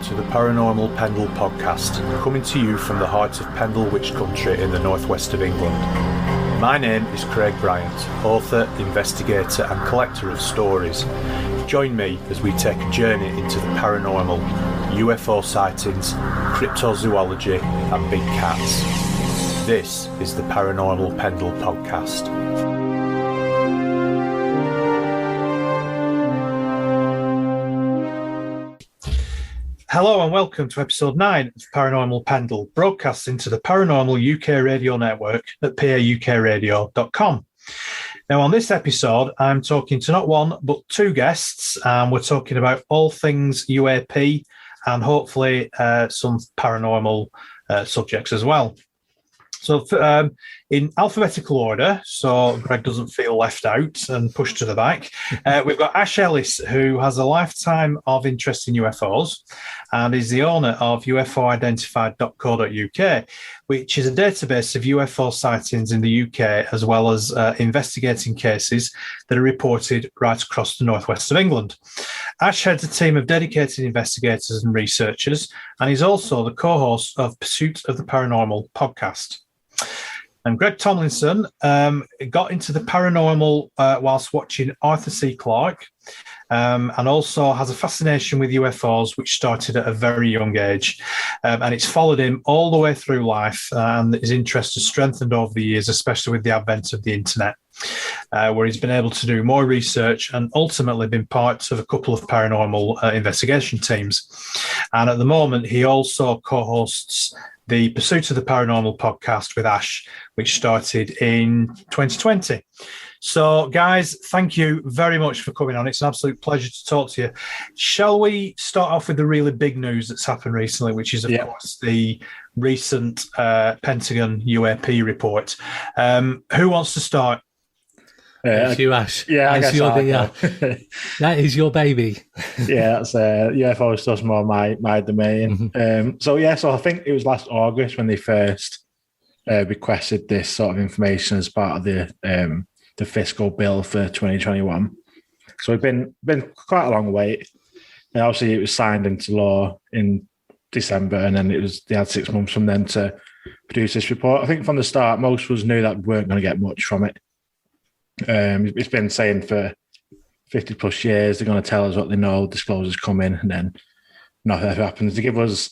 to the Paranormal Pendle podcast, coming to you from the heart of Pendle Witch Country in the northwest of England. My name is Craig Bryant, author, investigator and collector of stories. Join me as we take a journey into the paranormal, UFO sightings, cryptozoology and big cats. This is the Paranormal Pendle podcast. Hello and welcome to episode 9 of Paranormal Pendle, broadcasting to the Paranormal UK Radio Network at paukradio.com. Now on this episode, I'm talking to not one, but two guests, and we're talking about all things UAP and hopefully some paranormal subjects as well. So in alphabetical order, so Greg doesn't feel left out and pushed to the back, we've got Ash Ellis, who has a lifetime of interest in UFOs and is the owner of ufoidentified.co.uk, which is a database of UFO sightings in the UK, as well as investigating cases that are reported right across the northwest of England. Ash heads a team of dedicated investigators and researchers, and he's also the co-host of Pursuit of the Paranormal podcast. And Greg Thomlinson got into the paranormal whilst watching Arthur C. Clarke, and also has a fascination with UFOs, which started at a very young age. And it's followed him all the way through life, and his interest has strengthened over the years, especially with the advent of the internet, where he's been able to do more research and ultimately been part of a couple of paranormal investigation teams. And at the moment, he also co-hosts the Pursuit of the Paranormal podcast with Ash, which started in 2020. So, guys, thank you very much for coming on. It's an absolute pleasure to talk to you. Shall we start off with the really big news that's happened recently, which is, of course, the recent Pentagon UAP report? Who wants to start? It's you, Ash. Yeah, I guess that is your baby. Yeah, that's UFO stuff's more my domain. Mm-hmm. So I think it was last August when they first requested this sort of information as part of the fiscal bill for 2021. So we've been quite a long wait. And obviously, it was signed into law in December, and then they had 6 months from then to produce this report. I think from the start, most of us knew that we weren't going to get much from it. It's been saying for 50 plus years they're going to tell us what they know, disclosures come in, and then nothing ever happens. They give us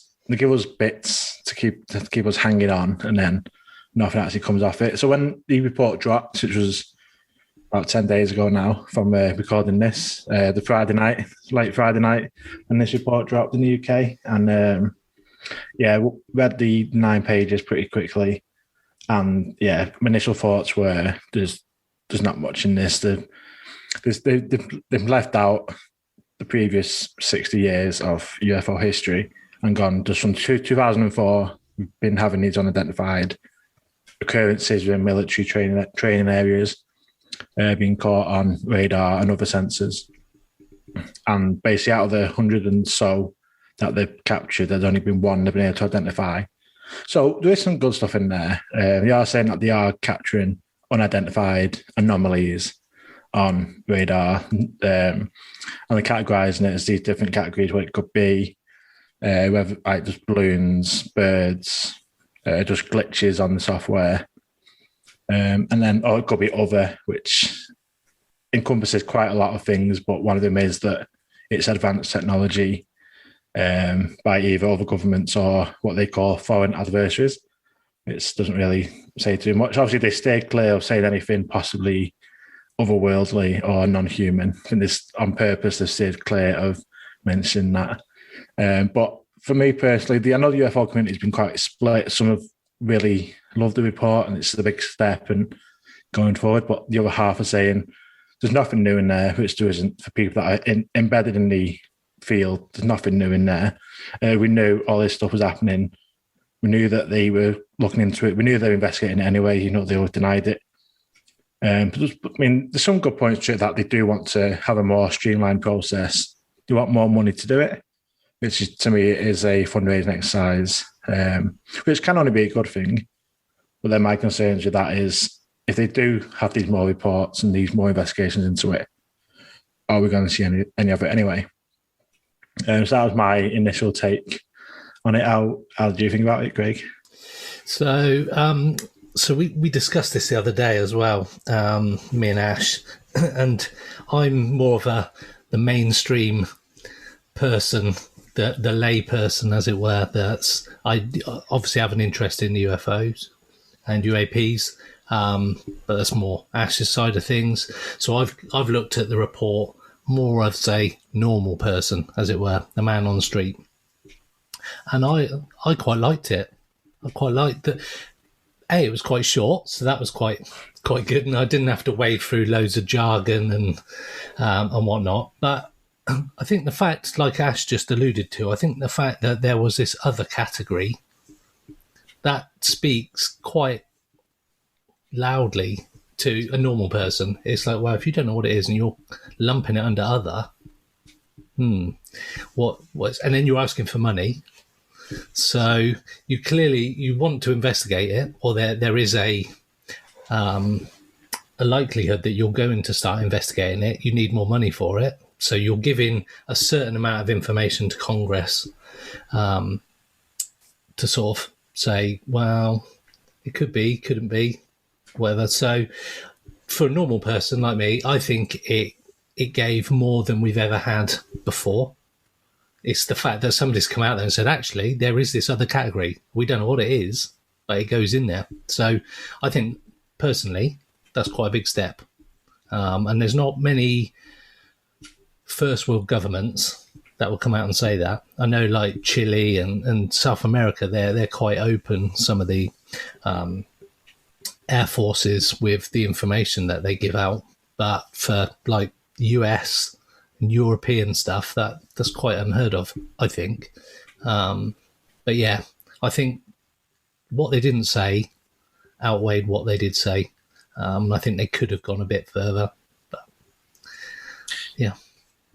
bits to keep us hanging on, and then nothing actually comes off it. So when the report dropped, which was about 10 days ago now from recording this, late Friday night, and this report dropped in the UK, and read the 9 pages pretty quickly, and my initial thoughts were there's not much in this. They've left out the previous 60 years of UFO history and gone just from 2004. We've been having these unidentified occurrences within military training areas, being caught on radar and other sensors. And basically, out of the 100 and so that they've captured, there's only been one they've been able to identify. So there is some good stuff in there. They are saying that they are capturing unidentified anomalies on radar, and they're categorising it as these different categories where it could be whether like just balloons, birds, just glitches on the software, and then it could be other, which encompasses quite a lot of things, but one of them is that it's advanced technology by either other governments or what they call foreign adversaries. It doesn't really say too much. Obviously, they stay clear of saying anything possibly otherworldly or non-human. I think this on purpose, they've stayed clear of mentioning that. But for me personally, I know the UFO community has been quite split. Some have really loved the report and it's a big step and going forward. But the other half are saying there's nothing new in there, which there isn't for people that are embedded in the field. There's nothing new in there. We knew all this stuff was happening. We knew that they were looking into it. We knew they were investigating it anyway. They always denied it. But there's some good points to it that they do want to have a more streamlined process. They want more money to do it, which is, to me, is a fundraising exercise, which can only be a good thing. But then my concerns with that is if they do have these more reports and these more investigations into it, are we going to see any of it anyway? So that was my initial take on it. How do you think about it, Craig? So, we discussed this the other day as well, me and Ash, and I'm more of the mainstream person, the lay person, as it were. I obviously have an interest in UFOs and UAPs, but that's more Ash's side of things. So I've looked at the report more as a normal person, as it were, a man on the street, and I quite liked it. I quite liked that. It was quite short, so that was quite good, and I didn't have to wade through loads of jargon and whatnot. But I think the fact, like Ash just alluded to, I think the fact that there was this other category that speaks quite loudly to a normal person. It's like, well, if you don't know what it is and you're lumping it under other, what's, and then you're asking for money. So you want to investigate it, or there is a likelihood that you're going to start investigating it. You need more money for it, so you're giving a certain amount of information to Congress to sort of say, well, it could be, couldn't be, whatever. So for a normal person like me, I think it gave more than we've ever had before. It's the fact that somebody's come out there and said, actually, there is this other category. We don't know what it is, but it goes in there. So I think, personally, that's quite a big step. And there's not many first world governments that will come out and say that. I know, like Chile and South America, they're quite open, some of the air forces, with the information that they give out. But for, like, US and European stuff, that's quite unheard of, I think. But yeah, I think what they didn't say outweighed what they did say. I think they could have gone a bit further, but yeah.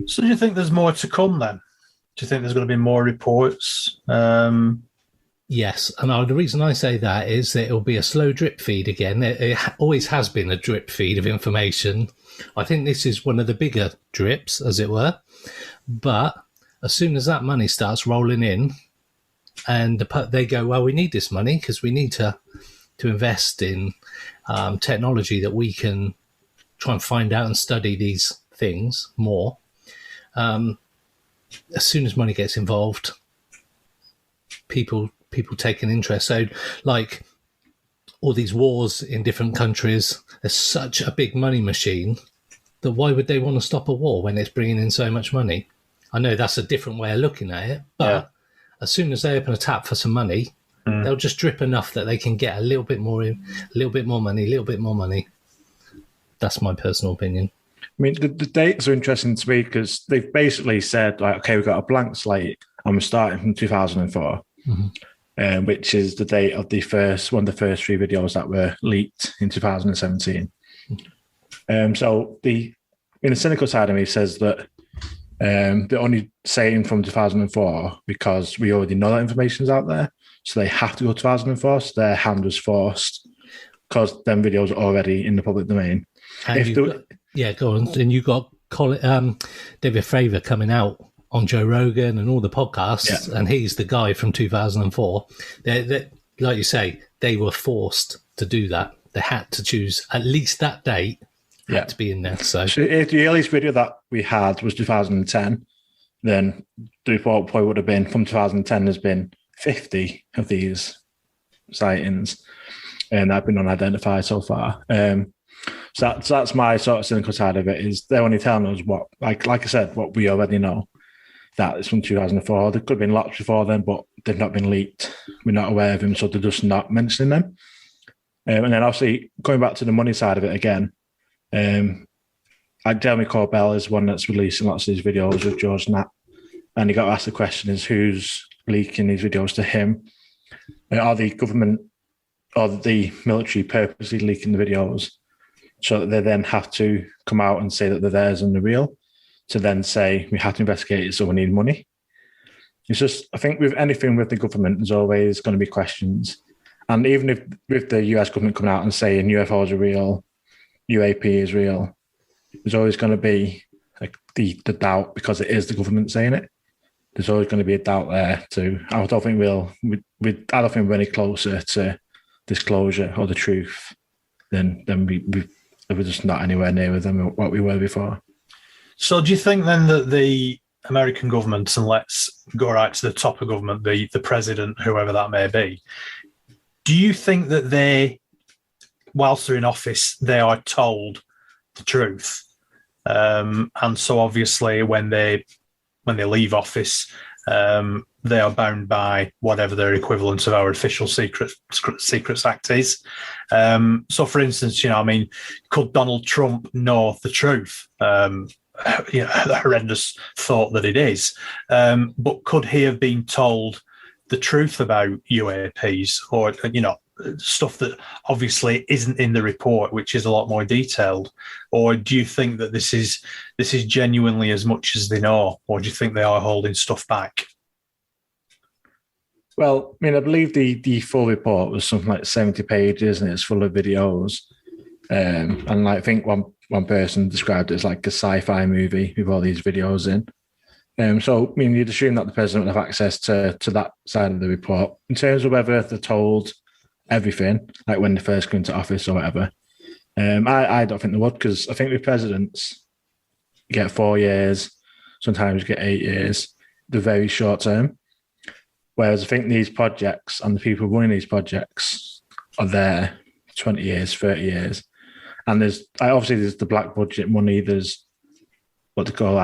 So do you think there's more to come then? Do you think there's going to be more reports? Yes, and the reason I say that is that it'll be a slow drip feed again. It always has been a drip feed of information. I think this is one of the bigger drips, as it were. But as soon as that money starts rolling in, and they go, well, we need this money because we need to invest in technology that we can try and find out and study these things more. As soon as money gets involved, people take an interest. So, like, all these wars in different countries, there's such a big money machine that why would they want to stop a war when it's bringing in so much money? I know that's a different way of looking at it, but as soon as they open a tap for some money, they'll just drip enough that they can get a little bit more in, a little bit more money. That's my personal opinion. I mean, the dates are interesting to me because they've basically said, like, okay, we've got a blank slate and we're starting from 2004. Which is the date of one of the first 3 videos that were leaked in 2017. So in the cynical side of me says that they're only saying from 2004 because we already know that information's out there, so they have to go 2004. So their hand was forced because them videos are already in the public domain. And go on. And you got David Fravor coming out on Joe Rogan and all the podcasts, and he's the guy from 2004. They, like you say, they were forced to do that. They had to choose at least that date had to be in there. So if the earliest video that we had was 2010, then the report probably would have been from 2010. There's been 50 of these sightings, and that have been unidentified so far. So that's my sort of cynical side of it. Is they're only telling us what, like I said, what we already know. That is from 2004. There could have been lots before then, but they've not been leaked. We're not aware of them, so they're just not mentioning them. And then obviously, going back to the money side of it again, Jeremy Corbell is one that's releasing lots of these videos with George Knapp. And you got to ask the question is, who's leaking these videos to him? Are the government or the military purposely leaking the videos so that they then have to come out and say that they're theirs and they're real? To then say we have to investigate it, so we need money. It's just, I think with anything with the government, there's always going to be questions. And even if with the US government coming out and saying UFOs are real, UAP is real, there's always going to be like the doubt because it is the government saying it. there's always going to be a doubt there too. I don't think we're any closer to disclosure or the truth than we're just not anywhere near with them what we were before. So do you think then that the American government, and let's go right to the top of government, the president, whoever that may be, do you think that they, whilst they're in office, they are told the truth? And so obviously when they leave office, they are bound by whatever their equivalent of our official Secrets Act is. So for instance, could Donald Trump know the truth? The horrendous thought that it is. But could he have been told the truth about UAPs or, stuff that obviously isn't in the report, which is a lot more detailed? Or do you think that this is genuinely as much as they know? Or do you think they are holding stuff back? Well, I believe the full report was something like 70 pages and it's full of videos. And I think one person described it as like a sci-fi movie with all these videos in. So, you'd assume that the president would have access to that side of the report. In terms of whether they're told everything, like when they first come into office or whatever, I don't think they would, because I think with presidents, you get 4 years, sometimes you get 8 years. They're very short term. Whereas I think these projects and the people running these projects are there 20 years, 30 years. And there's the black budget money. There's what they call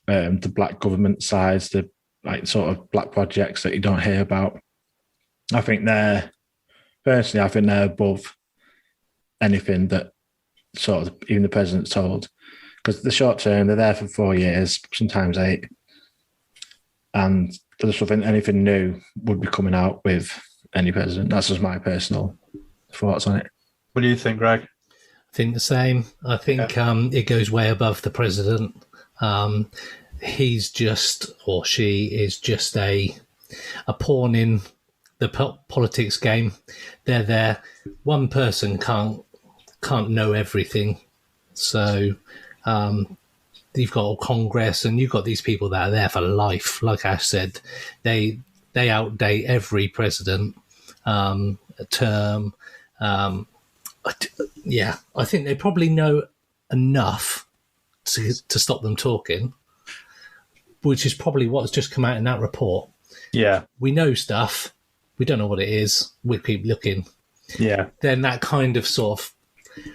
the black government sides, the sort of black projects that you don't hear about. I think they're above anything that sort of even the president's told. Because the short term, they're there for 4 years, sometimes 8. And there's something, anything new would be coming out with any president. That's just my personal thoughts on it. What do you think, Greg? I think the same. I think it goes way above the president. He's just, or she is just a pawn in the politics game. They're there. One person can't know everything. So you've got Congress and you've got these people that are there for life. Like Ash said, they outdate every president term. I think they probably know enough to stop them talking, which is probably what's just come out in that report. Yeah. We know stuff. We don't know what it is. We keep looking. Yeah. Then that kind of sort of...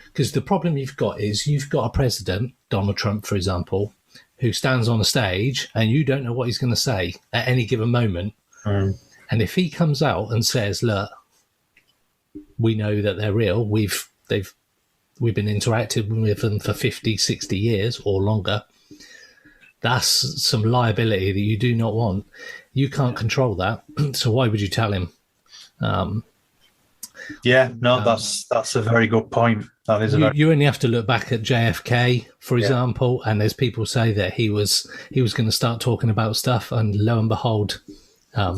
Because the problem you've got is you've got a president, Donald Trump, for example, who stands on a stage and you don't know what he's going to say at any given moment. And if he comes out and says, look, we know that they're real, we've been interacting with them for 50, 60 years or longer, that's some liability that you do not want. You can't control that, so why would you tell him? That's a very good point. That is you only have to look back at JFK, for example, and there's people say that he was going to start talking about stuff, and lo and behold,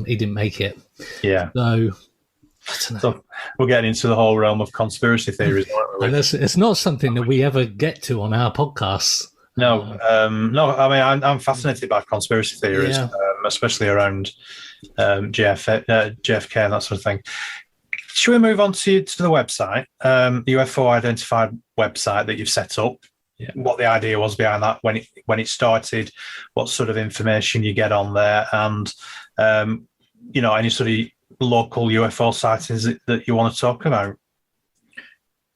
he didn't make it. Yeah. So, I don't know. So we're getting into the whole realm of conspiracy theories. And it's not something that we ever get to on our podcasts. No. I mean, I'm fascinated by conspiracy theories, especially around JFK and that sort of thing. Should we move on to the website, UFO Identified website that you've set up? Yeah. What the idea was behind that, when it started, what sort of information you get on there, and any sort of local UFO sightings that you want to talk about?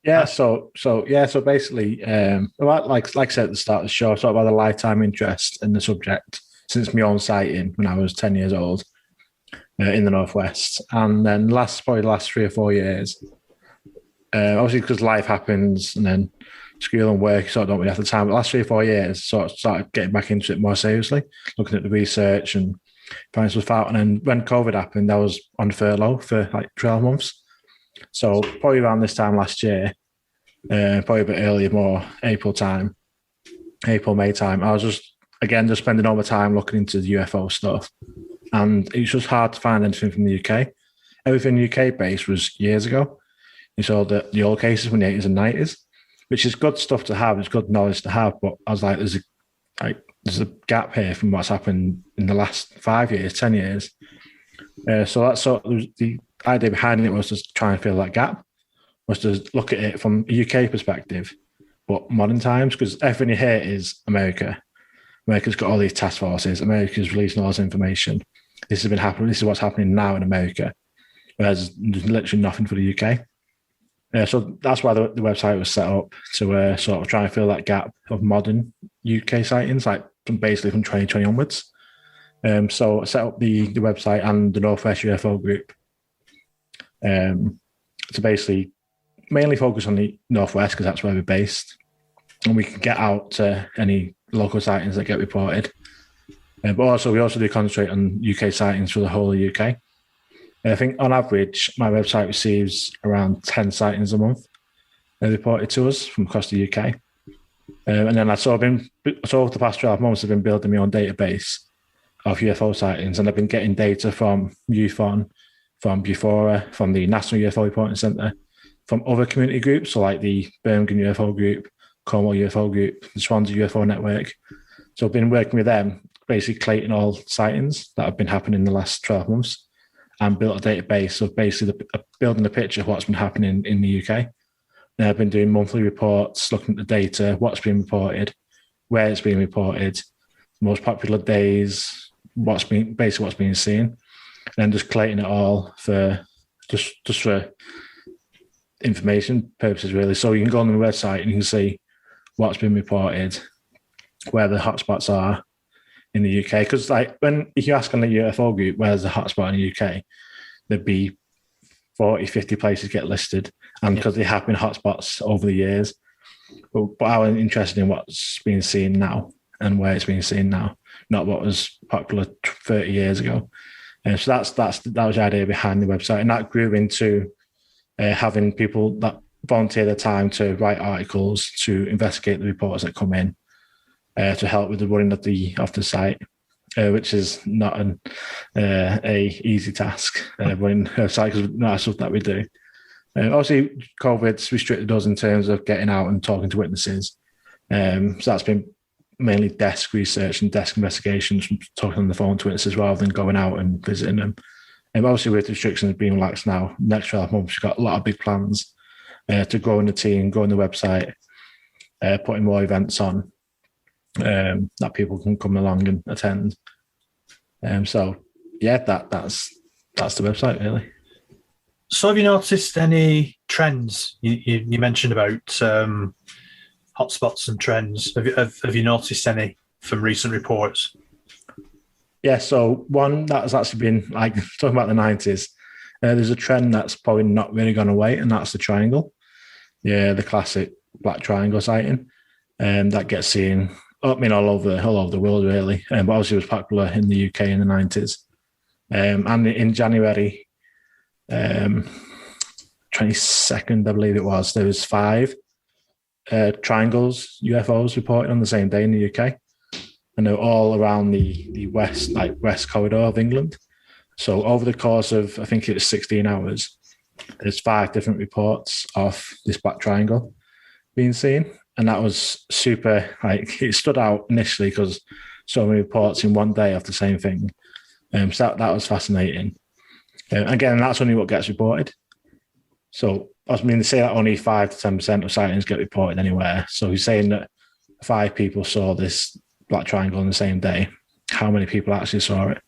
Yeah, so basically, like I said at the start of the show, sort of had a lifetime interest in the subject since my own sighting when I was 10 years old in the Northwest. And then the last 3 or 4 years, obviously because life happens and then school and work, you sort of don't really have the time. But the last 3 or 4 years, sort of started getting back into it more seriously, looking at the research and finding stuff out. And then when COVID happened, I was on furlough for like 12 months. So probably around this time last year, probably a bit earlier, more April, May time, I was just spending all my time looking into the UFO stuff. And it's just hard to find anything from the UK. Everything UK based was years ago. You saw the old cases from the 80s and 90s, which is good stuff to have. It's good knowledge to have. But I was like, there's like there's a gap here from what's happened in the last 5 years, 10 years. So that's sort of the idea behind it, was to try and fill that gap, was to look at it from a UK perspective, but modern times, because everything you hear is America. America's got all these task forces. America's releasing all this information. This has been happening. This is what's happening now in America, whereas there's literally nothing for the UK. So that's why the website was set up, to sort of try and fill that gap of modern UK sightings, like basically from 2020 onwards. So I set up the website and the Northwest UFO group to basically mainly focus on the Northwest, because that's where we're based, and we can get out to any local sightings that get reported. But also, we also do concentrate on UK sightings for the whole of the UK. I think on average, my website receives around 10 sightings a month reported to us from across the UK. And then over the past 12 months, I've been building my own database of UFO sightings, and I've been getting data from UFON, from Bufora, from the National UFO Reporting Centre, from other community groups, so like the Birmingham UFO Group, Cornwall UFO Group, the Swansea UFO Network. So I've been working with them, basically collating all sightings that have been happening in the last 12 months, and built a database of basically building a picture of what's been happening in the UK. And I've been doing monthly reports, looking at the data, what's being reported, where it's being reported, most popular days, what's being seen, and then just collating it all for just for information purposes, really. So you can go on the website and you can see what's been reported, where the hotspots are in the UK. Because if you ask on the UFO group where's the hotspot in the UK, there'd be 40, 50 places get listed, and because they have been hotspots over the years. But I'm interested in what's being seen now and where it's being seen now, not what was popular 30 years ago. And so that was the idea behind the website, and that grew into having people that volunteer their time to write articles, to investigate the reports that come in, to help with the running of the site, which is not a easy task, running a site, because not stuff that we do. Obviously, COVID's restricted us in terms of getting out and talking to witnesses. So that's been mainly desk research and desk investigations, talking on the phone to witnesses rather than going out and visiting them. And obviously, with restrictions being relaxed now, next 12 months, we've got a lot of big plans to grow in the team, grow in the website, putting more events on that people can come along and attend. So, yeah, that's the website, really. So have you noticed any trends? You mentioned about hotspots and trends. Have you noticed any from recent reports? Yeah, so one that has actually been, like, talking about the 90s, there's a trend that's probably not really gone away, and that's the triangle. Yeah, the classic black triangle sighting. That gets seen, all over the world, really. But obviously it was popular in the UK in the 90s. And in January 22nd, I believe it was, there was 5 triangles, UFOs reported on the same day in the UK. And they're all around the west corridor of England. So over the course of, I think it was 16 hours, there's 5 different reports of this black triangle being seen. And that was super, it stood out initially because so many reports in one day of the same thing. So that was fascinating. Again, that's only what gets reported. So, they say that only 5 to 10% of sightings get reported anywhere. So he's saying that 5 people saw this black triangle on the same day. How many people actually saw it?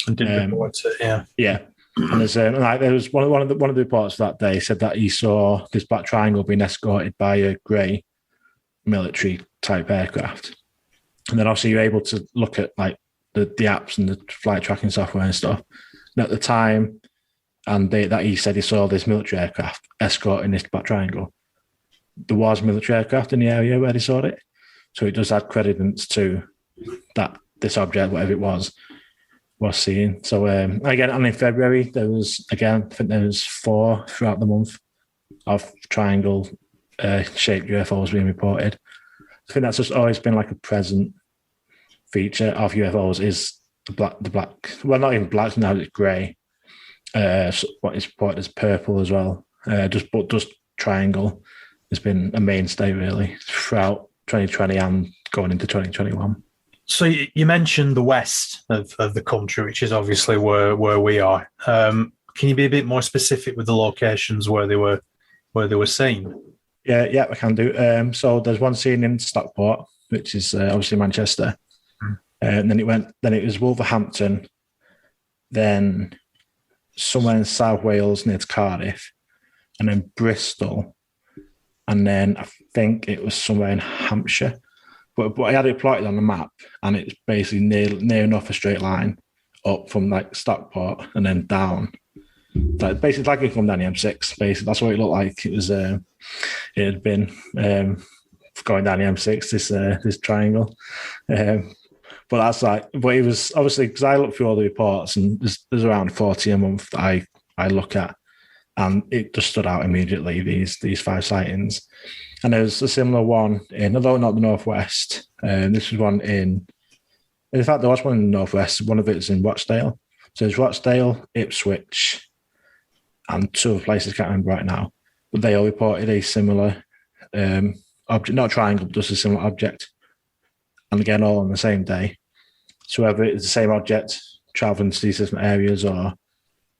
And didn't report it, yeah. Yeah. And there was one of the reports that day said that he saw this black triangle being escorted by a grey military type aircraft. And then obviously you're able to look at the apps and the flight tracking software and stuff. And at the time, that he said he saw this military aircraft escorting this black triangle, there was military aircraft in the area where they saw it. So it does add credence to that this object, whatever it was seen. So again, and in February, there was, again, I think there was 4 throughout the month of triangle shaped UFOs being reported. I think that's just always been like a present feature of UFOs, is the black, well, not even black now, it's grey. What is reported as purple as well. Just triangle has been a mainstay really throughout 2020 and going into 2021. So you mentioned the west of the country, which is obviously where we are. Can you be a bit more specific with the locations where they were seen? Yeah, I can do. So there's one seen in Stockport, which is obviously Manchester, and then it was Wolverhampton, then somewhere in South Wales near Cardiff, and then Bristol, and then I think it was somewhere in Hampshire. But I had it plotted on the map, and it's basically near enough a straight line up from like Stockport and then down. Like basically, like you come down the M6. Basically, that's what it looked like. It was. It had been going down the M6. This triangle. But that's like. But it was obviously because I looked through all the reports, and there's around 40 a month that I look at, and it just stood out immediately. These 5 sightings. And there's a similar one although not the northwest. This was one in fact, there was one in the northwest. One of it's in Rochdale. So there's Rochdale, Ipswich, and 2 other places I can't remember right now. But they all reported a similar object, not a triangle, but just a similar object. And again, all on the same day. So whether it's the same object traveling to these different areas or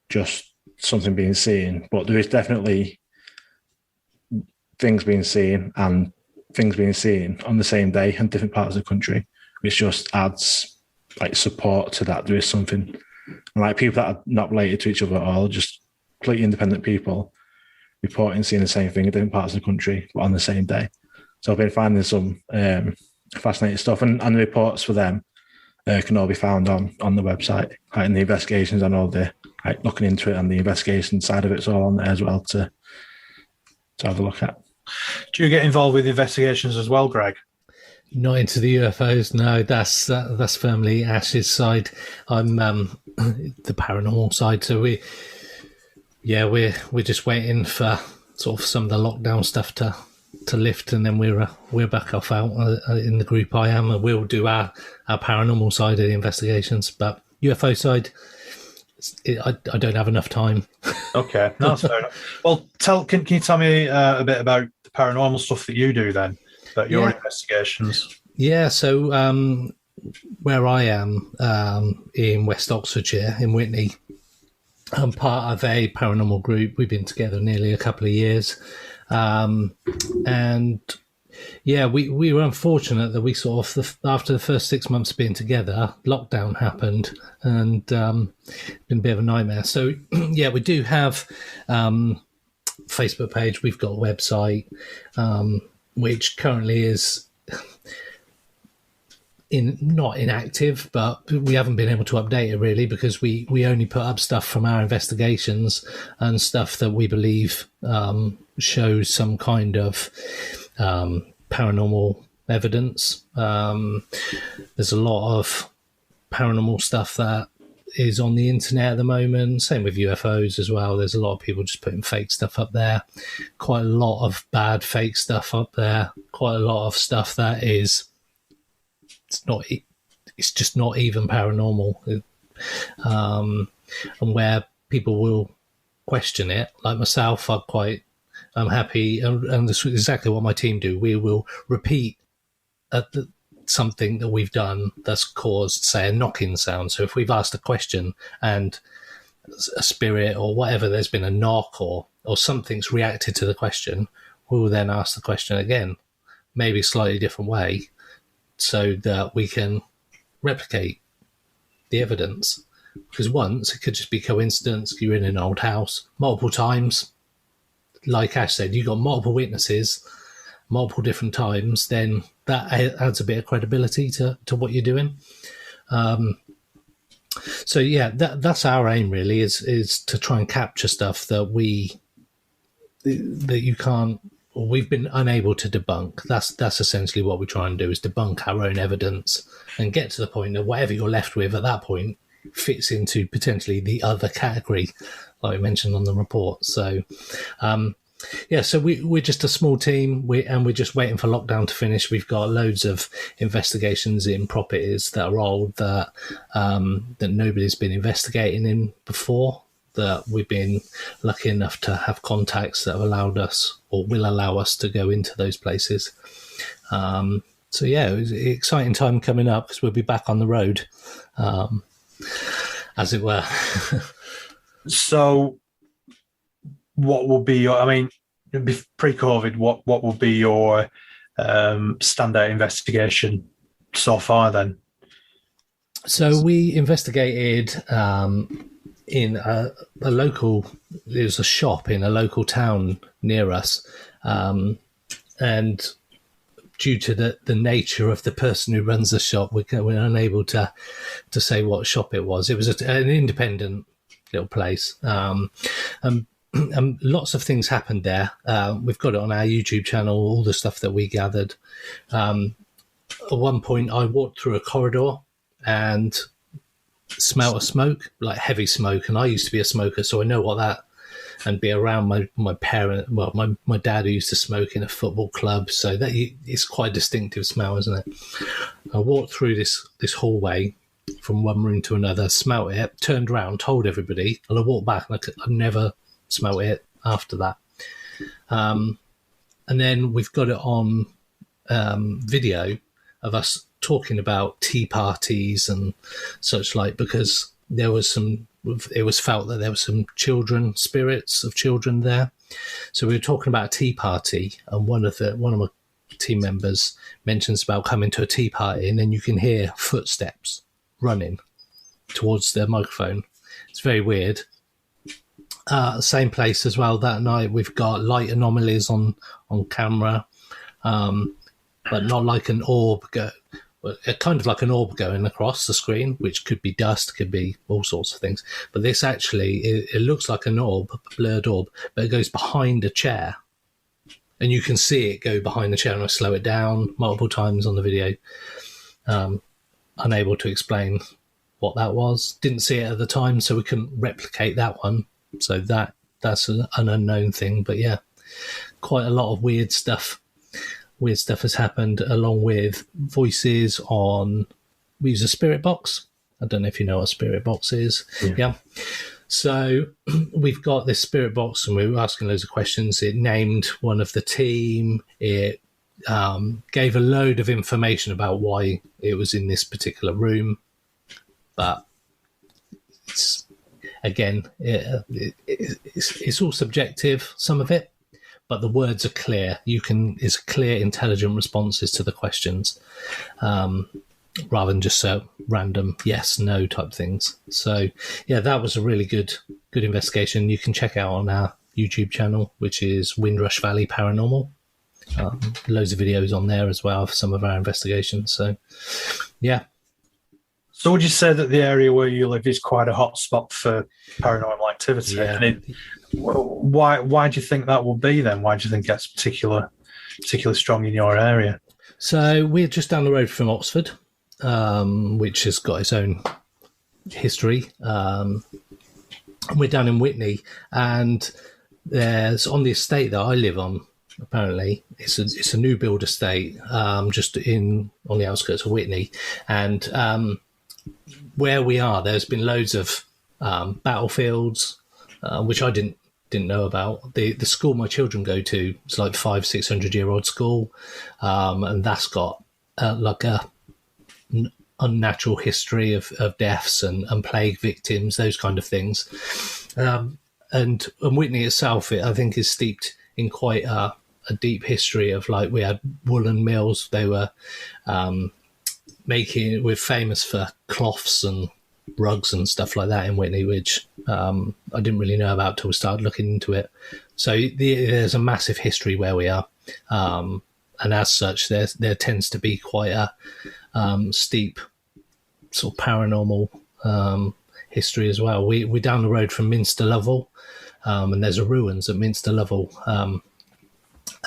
just something being seen, but there is definitely things being seen on the same day in different parts of the country, which just adds like support to that. There is something, and like people that are not related to each other at all, just completely independent people reporting seeing the same thing in different parts of the country, but on the same day. So I've been finding some fascinating stuff, and the reports for them can all be found on the website, like in the investigations and all the like looking into it, and the investigation side of it's all on there as well to have a look at. Do you get involved with investigations as well, Greg? Not into the UFOs, no. That's firmly Ash's side. I'm the paranormal side. So we're just waiting for sort of some of the lockdown stuff to lift, and then we're back off out in the group. I am, and we'll do our paranormal side of the investigations, but UFO side, I don't have enough time. Okay, no, that's fair enough. Well, can you tell me a bit about the paranormal stuff that you do then, about your investigations? Yeah, so where I am in West Oxfordshire, in Witney, I'm part of a paranormal group. We've been together nearly a couple of years. And yeah, we were unfortunate that we sort of, after the first 6 months of being together, lockdown happened, and been a bit of a nightmare. So yeah, we do have Facebook page. We've got a website, which currently is not inactive, but we haven't been able to update it really, because we only put up stuff from our investigations and stuff that we believe shows some kind of paranormal evidence. There's a lot of paranormal stuff that is on the internet at the moment. Same with UFOs as well. There's a lot of people just putting fake stuff up there. Quite a lot of bad fake stuff up there. Quite a lot of stuff that is it's just not even paranormal. And where people will question it, like myself, I'm happy, and this is exactly what my team do. We will repeat something that we've done that's caused, say, a knocking sound. So if we've asked a question and a spirit or whatever, there's been a knock or something's reacted to the question, we will then ask the question again, maybe a slightly different way, so that we can replicate the evidence. Because once, it could just be coincidence. You're in an old house multiple times. Like Ash said, you've got multiple witnesses, multiple different times, then that adds a bit of credibility to what you're doing. So yeah, that's our aim really, is to try and capture stuff that you can't, or we've been unable to debunk. That's essentially what we try and do, is debunk our own evidence and get to the point that whatever you're left with at that point fits into potentially the other category, like we mentioned on the report. So so we're just a small team, we're just waiting for lockdown to finish. We've got loads of investigations in properties that are old, that nobody's been investigating in before, that we've been lucky enough to have contacts that have allowed us, or will allow us, to go into those places. So yeah, it was an exciting time coming up because we'll be back on the road, as it were. So, what will be your? I mean, pre-COVID, what will be your standout investigation so far? Then, so we investigated in a local. There's a shop in a local town near us, and due to the nature of the person who runs the shop, we're unable to say what shop it was. It was an independent little place. Lots of things happened there. We've got it on our YouTube channel, all the stuff that we gathered. At one point, I walked through a corridor and smelled a smoke, like heavy smoke. And I used to be a smoker, so I know what that, and be around my parent, well, my dad who used to smoke in a football club. So that it's quite a distinctive smell, isn't it? I walked through this hallway from one room to another, smelt it, turned around, told everybody, and I walked back and I never smelt it after that. And then we've got it on video of us talking about tea parties and such like, because it was felt that there were some spirits of children there. So we were talking about a tea party, and one of my team members mentions about coming to a tea party, and then you can hear footsteps running towards the microphone. It's very weird. Same place as well that night. We've got light anomalies on camera, but not like an orb kind of like an orb going across the screen, which could be dust, could be all sorts of things. But this actually, it looks like an orb, a blurred orb, but it goes behind a chair. And you can see it go behind the chair, and I slow it down multiple times on the video. Unable to explain what that was. Didn't see it at the time, so we couldn't replicate that one. So that's an unknown thing. But yeah, quite a lot of weird stuff. Weird stuff has happened, along with voices on. We use a spirit box. I don't know if you know what a spirit box is. Yeah. So we've got this spirit box, and we were asking loads of questions. It named one of the team. It gave a load of information about why it was in this particular room. But it's all subjective, some of it. But the words are clear. It's clear, intelligent responses to the questions, rather than just random yes, no type things. So yeah, that was a really good investigation. You can check out on our YouTube channel, which is Windrush Valley Paranormal. Loads of videos on there as well for some of our investigations. So yeah. So would you say that the area where you live is quite a hot spot for paranormal activity? Yeah. Why do you think that will be then? Why do you think that's particularly strong in your area? So we're just down the road from Oxford, which has got its own history. We're down in Witney, and there's on the estate that I live on. Apparently, it's a new build estate, just on the outskirts of Witney, and where we are, there's been loads of battlefields, which I didn't know about. The school my children go to is like 500-600-year-old school, and that's got like a unnatural history of deaths and plague victims, those kind of things. And Witney itself, I think, is steeped in quite a deep history of, like, we had woolen mills. They were we're famous for cloths and rugs and stuff like that in Witney, which I didn't really know about till we started looking into it. So there's a massive history where we are, and as such, there tends to be quite a steep sort of paranormal history as well. We're down the road from Minster Lovell, and there's a ruins at Minster Lovell,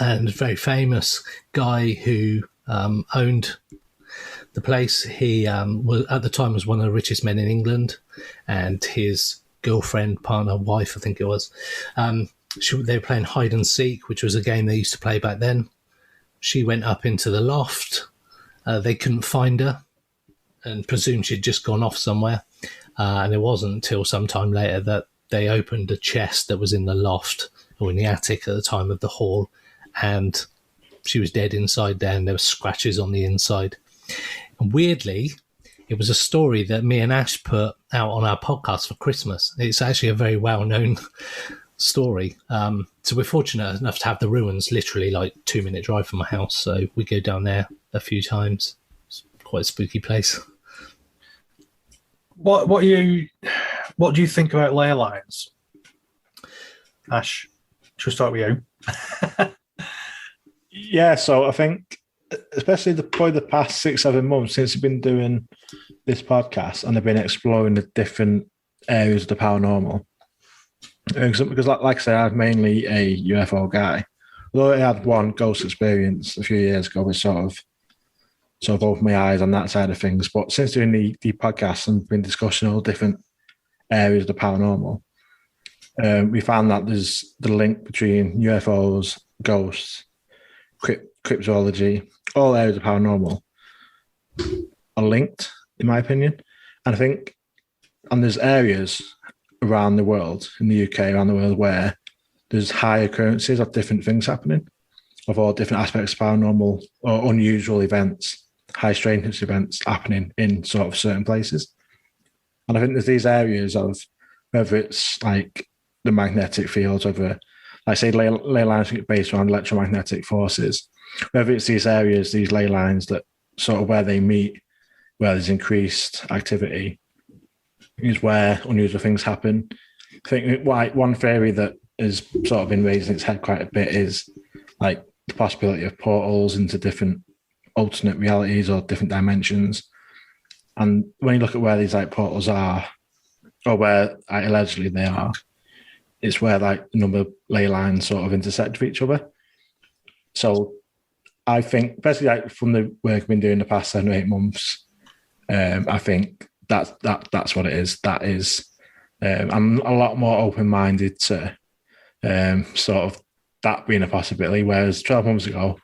and a very famous guy who owned the place. He was at the time one of the richest men in England, and his girlfriend, partner, wife, I think it was, they were playing hide and seek, which was a game they used to play back then. She went up into the loft. They couldn't find her and presumed she'd just gone off somewhere. And it wasn't until some time later that they opened a chest that was in the loft or in the attic at the time of the haul, and she was dead inside there, and there were scratches on the inside. And weirdly, it was a story that me and Ash put out on our podcast for Christmas. It's actually a very well-known story. So we're fortunate enough to have the ruins literally like 2-minute drive from my house. So we go down there a few times. It's quite a spooky place. What do you think about ley lines? Ash, should we start with you? Yeah, so I think, especially probably the past 6-7 months since I've been doing this podcast, and I've been exploring the different areas of the paranormal. Because like I said, I'm mainly a UFO guy. Although I had one ghost experience a few years ago, which sort of opened my eyes on that side of things. But since doing the podcast and been discussing all different areas of the paranormal, we found that there's the link between UFOs, ghosts, cryptozoology, all areas of paranormal are linked, in my opinion. And I think, and there's areas around the world, in the UK, around the world, where there's high occurrences of different things happening, of all different aspects of paranormal or unusual events, high strangeness events happening in sort of certain places. And I think there's these areas of, whether it's like the magnetic fields, whether, like say, ley lines based around electromagnetic forces, whether it's these areas, these ley lines that sort of where they meet, where there's increased activity, is where unusual things happen. I think one theory that has sort of been raising its head quite a bit is like the possibility of portals into different alternate realities or different dimensions. And when you look at where these like portals are, or where allegedly they are, it's where like a number of ley lines sort of intersect with each other. So I think, especially like from the work I've been doing the past 7 or 8 months, I think that's what it is. That is, I'm a lot more open-minded to sort of that being a possibility. Whereas 12 months ago,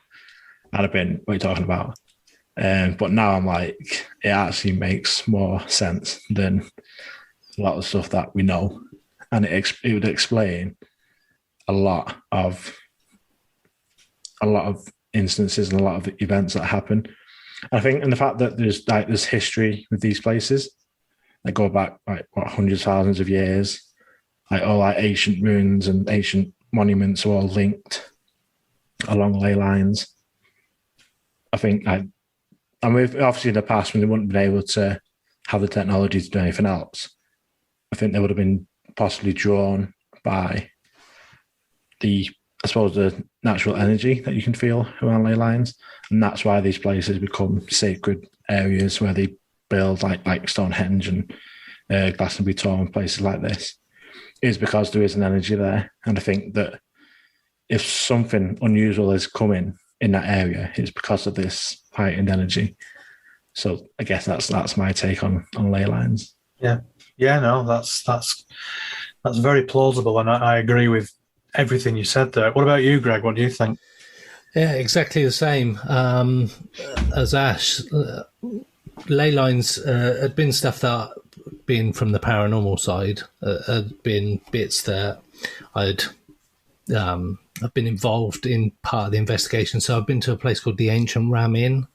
I'd have been, what are you talking about? But now I'm like, it actually makes more sense than a lot of stuff that we know, and it would explain a lot of instances and a lot of events that happen. I think, and the fact that there's history with these places that go back like hundreds, thousands of years, like all like ancient ruins and ancient monuments are all linked along ley lines. I think, and we've obviously in the past when they wouldn't have been able to have the technology to do anything else, I think they would have been possibly drawn by the natural energy that you can feel around ley lines. And that's why these places become sacred areas where they build like Stonehenge and Glastonbury Tor, places like this, is because there is an energy there. And I think that if something unusual is coming in that area, it's because of this heightened energy. So I guess that's my take on ley lines. Yeah. No, that's very plausible, and I agree with everything you said there. What about you, Greg? What do you think? Yeah, exactly the same as Ash. Ley lines had been stuff that, being from the paranormal side, had been bits that I've been involved in part of the investigation. So I've been to a place called the Ancient Ram Inn,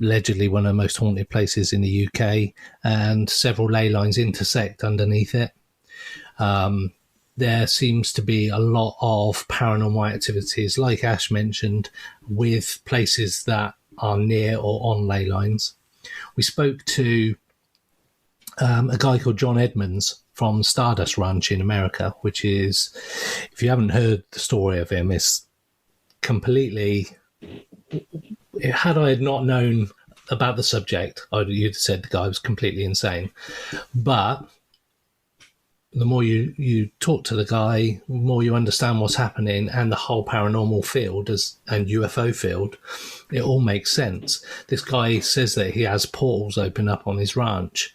allegedly one of the most haunted places in the UK, and several ley lines intersect underneath it. There seems to be a lot of paranormal activities, like Ash mentioned, with places that are near or on ley lines. We spoke to a guy called John Edmonds from Stardust Ranch in America, which is, if you haven't heard the story of him, it's completely... Had I not known about the subject, you'd have said the guy was completely insane. But the more you talk to the guy, the more you understand what's happening, and the whole paranormal field and UFO field, it all makes sense. This guy says that he has portals open up on his ranch.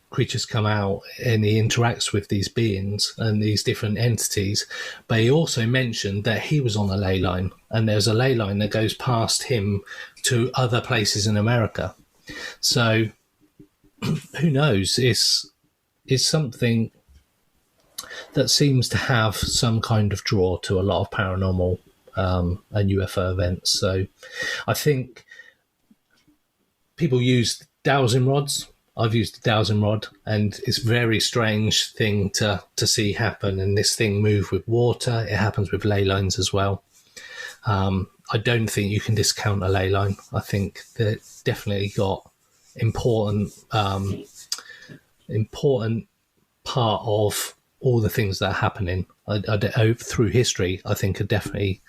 Creatures come out and he interacts with these beings and these different entities. But he also mentioned that he was on a ley line, and there's a ley line that goes past him to other places in America. So who knows? It's something that seems to have some kind of draw to a lot of paranormal and UFO events. So I think people use dowsing rods. I've used a dowsing rod, and it's a very strange thing to see happen. And this thing move with water. It happens with ley lines as well. I don't think you can discount a ley line. I think that definitely got important part of all the things that are happening through history. I think are definitely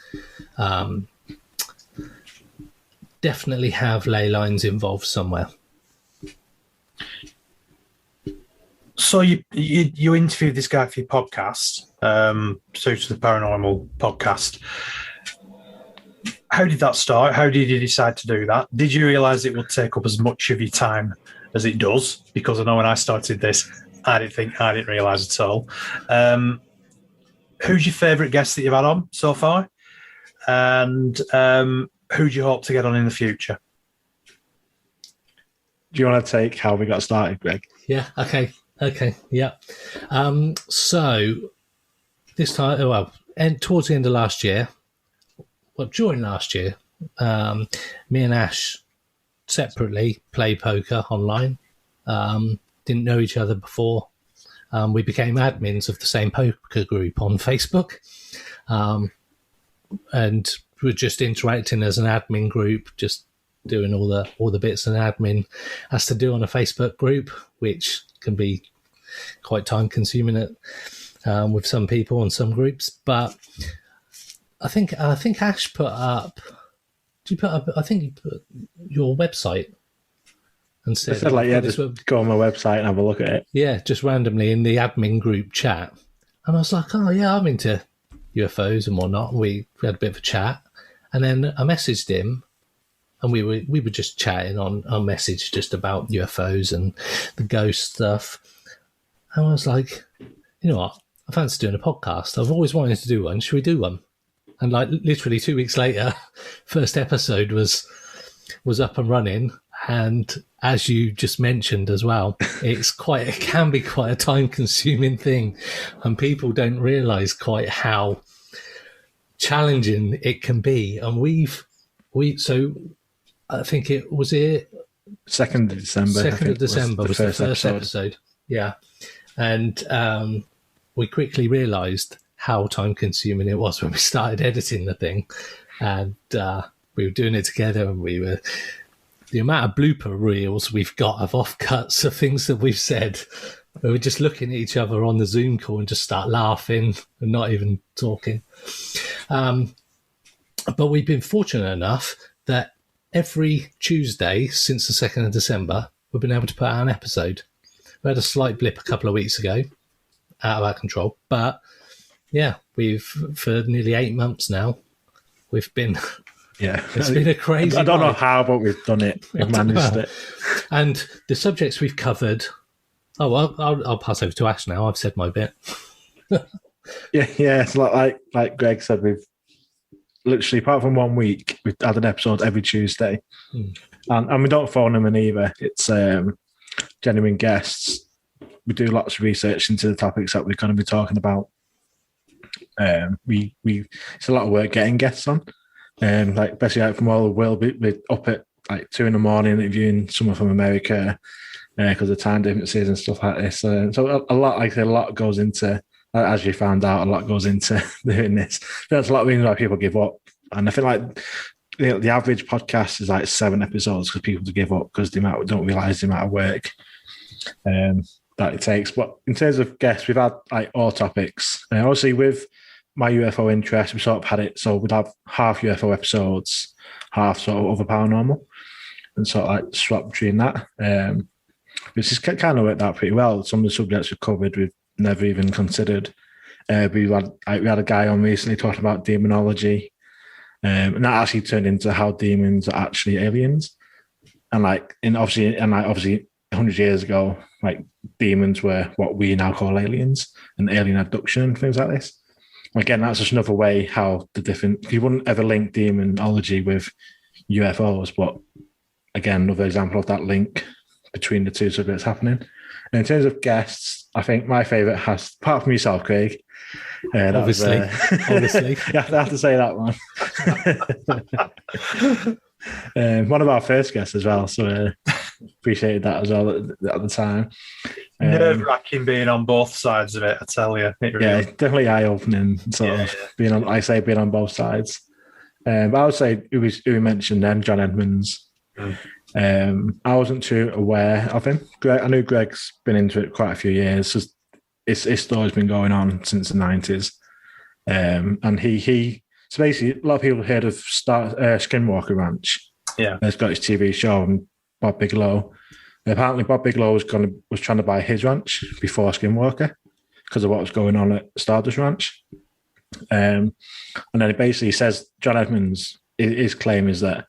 have ley lines involved somewhere. So you interviewed this guy for your podcast, Search for the Paranormal podcast. How did that start? How did you decide to do that? Did you realise it would take up as much of your time as it does? Because I know when I started this, I didn't realise at all. Who's your favourite guest that you've had on so far? And who do you hope to get on in the future? Do you want to take how we got started, Greg? Yeah, okay, yeah. So this time, and towards the end of last year, during last year, me and Ash separately play poker online. Didn't know each other before. We became admins of the same poker group on Facebook, and we're just interacting as an admin group, just doing all the bits an admin has to do on a Facebook group, which can be quite time consuming with some people and some groups. But I think Ash put up. Did you put up? I think you put your website and said, just go on my website and have a look at it. Yeah, just randomly in the admin group chat, and I was like, oh yeah, I'm into UFOs and whatnot. We had a bit of a chat, and then I messaged him. And we were just chatting on message just about UFOs and the ghost stuff. And I was like, you know what? I fancy doing a podcast. I've always wanted to do one. Should we do one? And like literally 2 weeks later, first episode was up and running. And as you just mentioned as well, it can be quite a time consuming thing. And people don't realise quite how challenging it can be. And so I think it was 2nd of December. 2nd of December was the first episode. Yeah. And we quickly realised how time consuming it was when we started editing the thing. And we were doing it together, and the amount of blooper reels we've got of offcuts of things that we've said. We were just looking at each other on the Zoom call and just start laughing and not even talking. But we've been fortunate enough that every Tuesday since the 2nd of December, we've been able to put out an episode. We had a slight blip a couple of weeks ago, out of our control. But yeah, for nearly 8 months now, we've been... Yeah. It's been a crazy I don't know how, but we've done it. We've managed it. And the subjects we've covered... Oh, well, I'll pass over to Ash now. I've said my bit. Yeah. It's like Greg said, we've literally, apart from 1 week, we've had an episode every Tuesday. And we don't phone them in either. It's genuine guests. We do lots of research into the topics that we're going to be talking about. It's a lot of work getting guests on. Basically from all the world, we're up at 2 a.m. interviewing someone from America because of time differences and stuff like this. So a lot goes into, as you found out, a lot goes into doing this. There's a lot of reasons why people give up. And I feel the average podcast is 7 episodes because people give up because they don't realise the amount of work that it takes. But in terms of guests, we've had all topics. Obviously, with my UFO interest, we sort of had it so we'd have half UFO episodes, half sort of other paranormal, and sort of swap between that. Which is kind of worked out pretty well. Some of the subjects we've covered we've never even considered. We had a guy on recently talking about demonology, and that actually turned into how demons are actually aliens. And obviously 100 years ago, demons were what we now call aliens, and alien abduction and things like this. Again, that's just another way how you wouldn't ever link demonology with UFOs, but again, another example of that link between the two subjects happening. And in terms of guests, I think my favourite has, apart from yourself, Craig. Obviously. You have to say that one. One of our first guests as well, so appreciated that as well at the time. Nerve-wracking being on both sides of it, I tell you. Yeah, definitely eye-opening, being on both sides. But I would say who we mentioned then, John Edmonds. I wasn't too aware of him. I knew Greg's been into it quite a few years. His story's been going on since the 90s. And he so basically, a lot of people heard of Skinwalker Ranch. Yeah. He's got his TV show, and Bob Bigelow. Apparently, Bob Bigelow was trying to buy his ranch before Skinwalker because of what was going on at Stardust Ranch. And then it basically says John Edmonds, his claim is that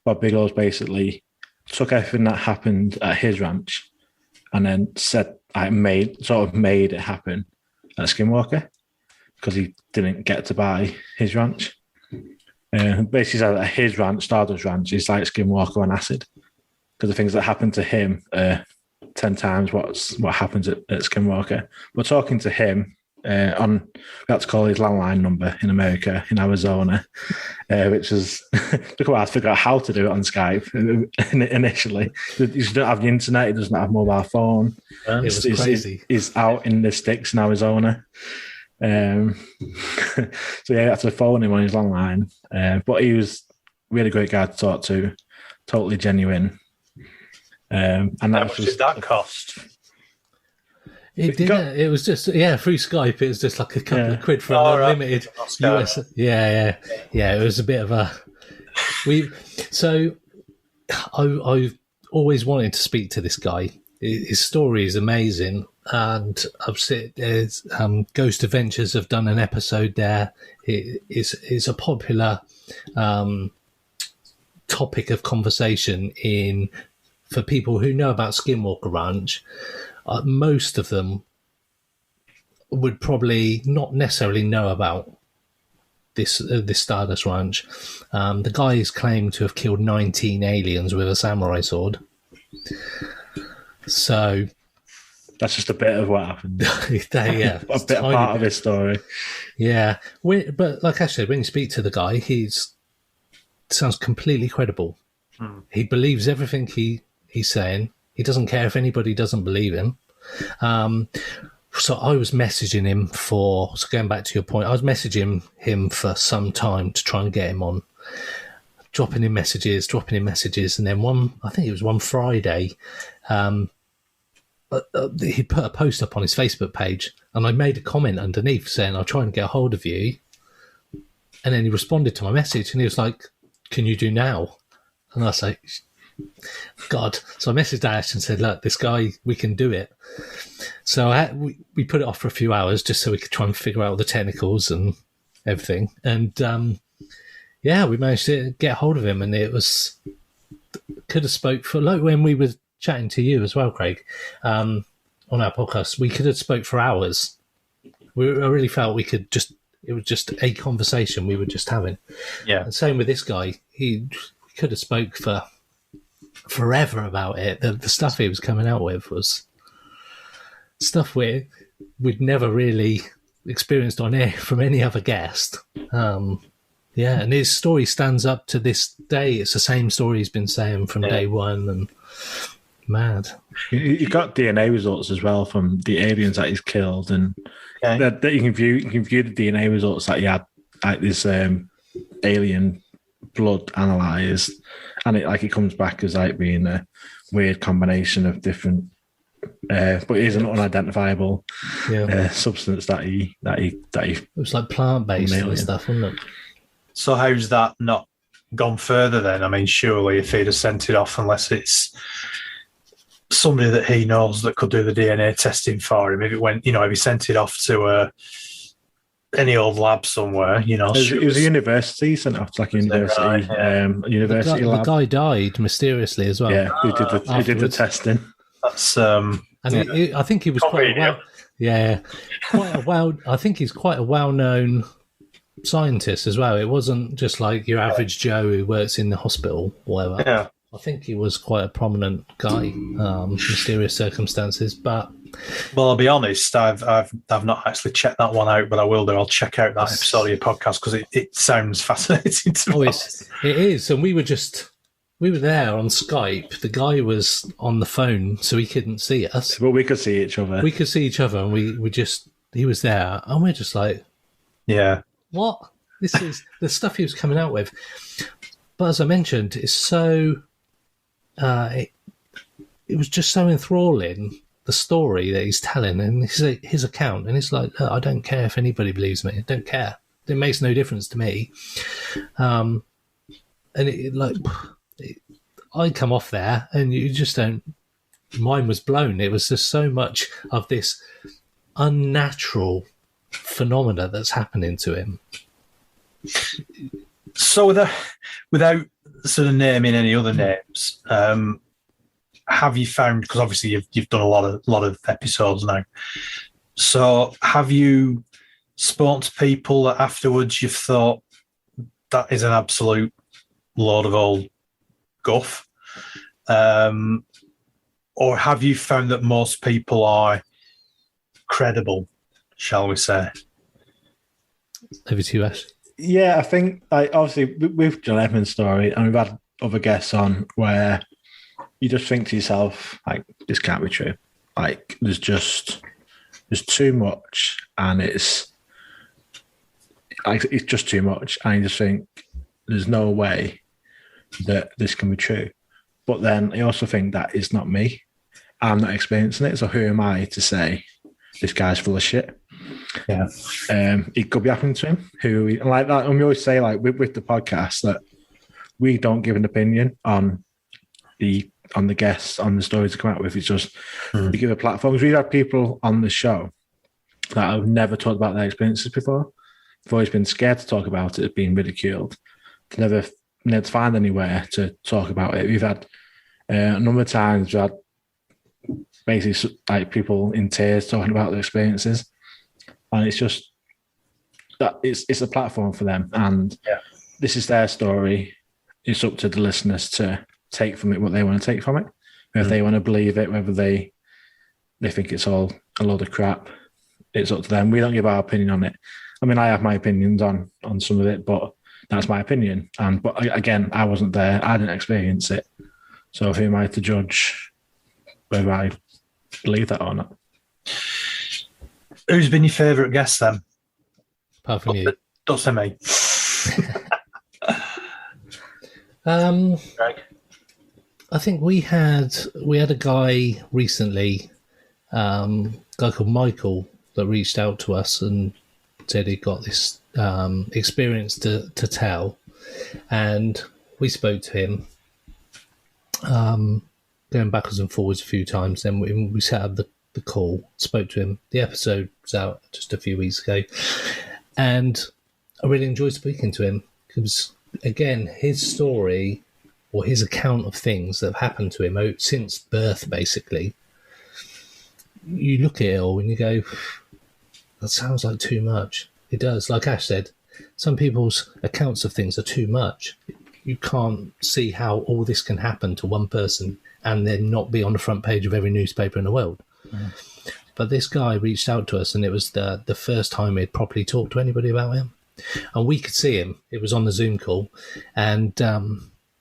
Bob Bigelow's basically took everything that happened at his ranch and then said, made it happen at Skinwalker because he didn't get to buy his ranch. Basically said that his ranch, Stardust Ranch, is like Skinwalker on acid because the things that happened to him are 10 times what happens at Skinwalker. But talking to him, we had to call his landline number in America, in Arizona, which was took a while to figure out how to do it on Skype initially. He doesn't have the internet, he doesn't have a mobile phone. It was crazy. He's out in the sticks in Arizona. So yeah, I had to phone him on his landline. But he was really great guy to talk to, totally genuine. And how much did that cost? It was just through Skype. It was just like a couple of quid for an unlimited US. Yeah. It was a bit of a. I've always wanted to speak to this guy. His story is amazing, and I've seen Ghost Adventures have done an episode there. It's a popular topic of conversation for people who know about Skinwalker Ranch. Most of them would probably not necessarily know about this Stardust Ranch. The guy is claimed to have killed 19 aliens with a samurai sword. So that's just a bit of what happened. Yeah, a bit of part of his story. Yeah, but like I said, when you speak to the guy, sounds completely credible. He believes everything he's saying. He doesn't care if anybody doesn't believe him. So I was messaging him so going back to your point, I was messaging him for some time to try and get him on, dropping in messages. And then I think it was one Friday, he put a post up on his Facebook page and I made a comment underneath saying, I'll try and get a hold of you. And then he responded to my message and he was like, can you do now? And I was like, God. So I messaged Ash and said, look, this guy, we can do it. So we put it off for a few hours just so we could try and figure out all the technicals and everything. And we managed to get hold of him, and it could have spoke for, like when we were chatting to you as well, Craig, on our podcast, we could have spoke for hours. I really felt it was just a conversation we were just having. Yeah. And same with this guy. We could have spoke for forever about it. The stuff he was coming out with was stuff we'd never really experienced on air from any other guest. And his story stands up to this day. It's the same story he's been saying from day one, and mad. You got DNA results as well from the aliens that he's killed, and that you can view the DNA results that he had, like this alien blood analyzed, and it comes back as like being a weird combination of different, but it is an unidentifiable substance that he. It was like plant based and stuff, wasn't it? So how's that not gone further then? I mean, surely if he'd have sent it off, unless it's somebody that he knows that could do the DNA testing for him, if it went, if he sent it off to any old lab somewhere, it was a university. He sent it off to like a university, university lab. The guy died mysteriously as well. Yeah, who did the testing. That's I think he was quite I think he's quite a well-known scientist as well. It wasn't just like your average Joe who works in the hospital or whatever. Yeah. I think he was quite a prominent guy, mysterious circumstances, but Well, I'll be honest. I've not actually checked that one out, but I will do. I'll check out that episode of your podcast because it sounds fascinating to me. It is, and we were there on Skype. The guy was on the phone, so he couldn't see us, but we could see each other. We could see each other, and he was there, and we're just like, yeah, what? This is the stuff he was coming out with. But as I mentioned, it's so. It was just so enthralling. The story that he's telling and his account, and it's like, I don't care if anybody believes me. I don't care. It makes no difference to me. And I come off there, and you just don't. Mine was blown. It was just so much of this unnatural phenomena that's happening to him. So, without sort of naming any other names. Have you found, because obviously you've done a lot of episodes now, so have you spoken to people that afterwards you've thought that is an absolute load of old guff, or have you found that most people are credible, shall we say? Over to you, Ash. Yeah, I think obviously with John Edmund's story, and we've had other guests on where you just think to yourself, like, this can't be true. Like, there's too much, and it's just too much, and you just think there's no way that this can be true. But then I also think that is not me. I'm not experiencing it, so who am I to say this guy's full of shit? Yeah, it could be happening to him. And like that, and we always say, like with the podcast, that we don't give an opinion on the guests, on the stories to come out with. It's just we give a platform. We've had people on the show that have never talked about their experiences before. They've always been scared to talk about it, being ridiculed. They never find anywhere to talk about it. We've had a number of times we had basically like people in tears talking about their experiences, and it's just that it's a platform for them, and this is their story. It's up to the listeners to take from it what they want to take from it. If they want to believe it, whether they think it's all a load of crap, it's up to them. We don't give our opinion on it. I mean, I have my opinions on some of it, but that's my opinion. But again, I wasn't there. I didn't experience it. So who am I to judge whether I believe that or not? Who's been your favourite guest then? Apart from you. Don't say me. Greg. I think we had a guy recently, a guy called Michael, that reached out to us and said he got this experience to tell, and we spoke to him, going backwards and forwards a few times. Then we set up the call, spoke to him. The episode was out just a few weeks ago, and I really enjoyed speaking to him because, again, his story, or his account of things that have happened to him since birth, basically, you look at it all and you go, that sounds like too much. It does. Like Ash said, some people's accounts of things are too much. You can't see how all this can happen to one person and then not be on the front page of every newspaper in the world. But this guy reached out to us, and it was the first time he'd properly talked to anybody about him. And we could see him. It was on the Zoom call, and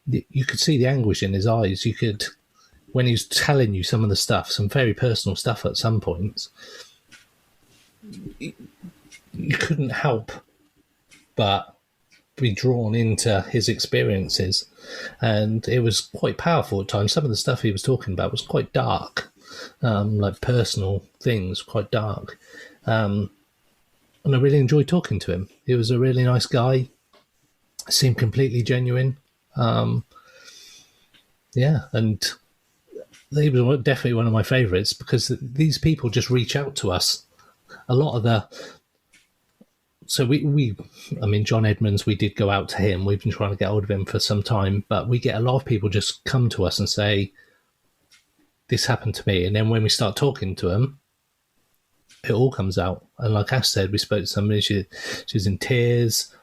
you could see the anguish in his eyes. You could, when he was telling you some of the stuff, some very personal stuff at some points, you couldn't help but be drawn into his experiences. And it was quite powerful at times. Some of the stuff he was talking about was quite dark, like personal things, quite dark. And I really enjoyed talking to him. He was a really nice guy. Seemed completely genuine. And he was definitely one of my favourites because these people just reach out to us. A lot of so I mean, John Edmonds, we did go out to him. We've been trying to get hold of him for some time, but we get a lot of people just come to us and say, this happened to me. And then when we start talking to them, it all comes out. And like Ash said, we spoke to somebody, she was in tears.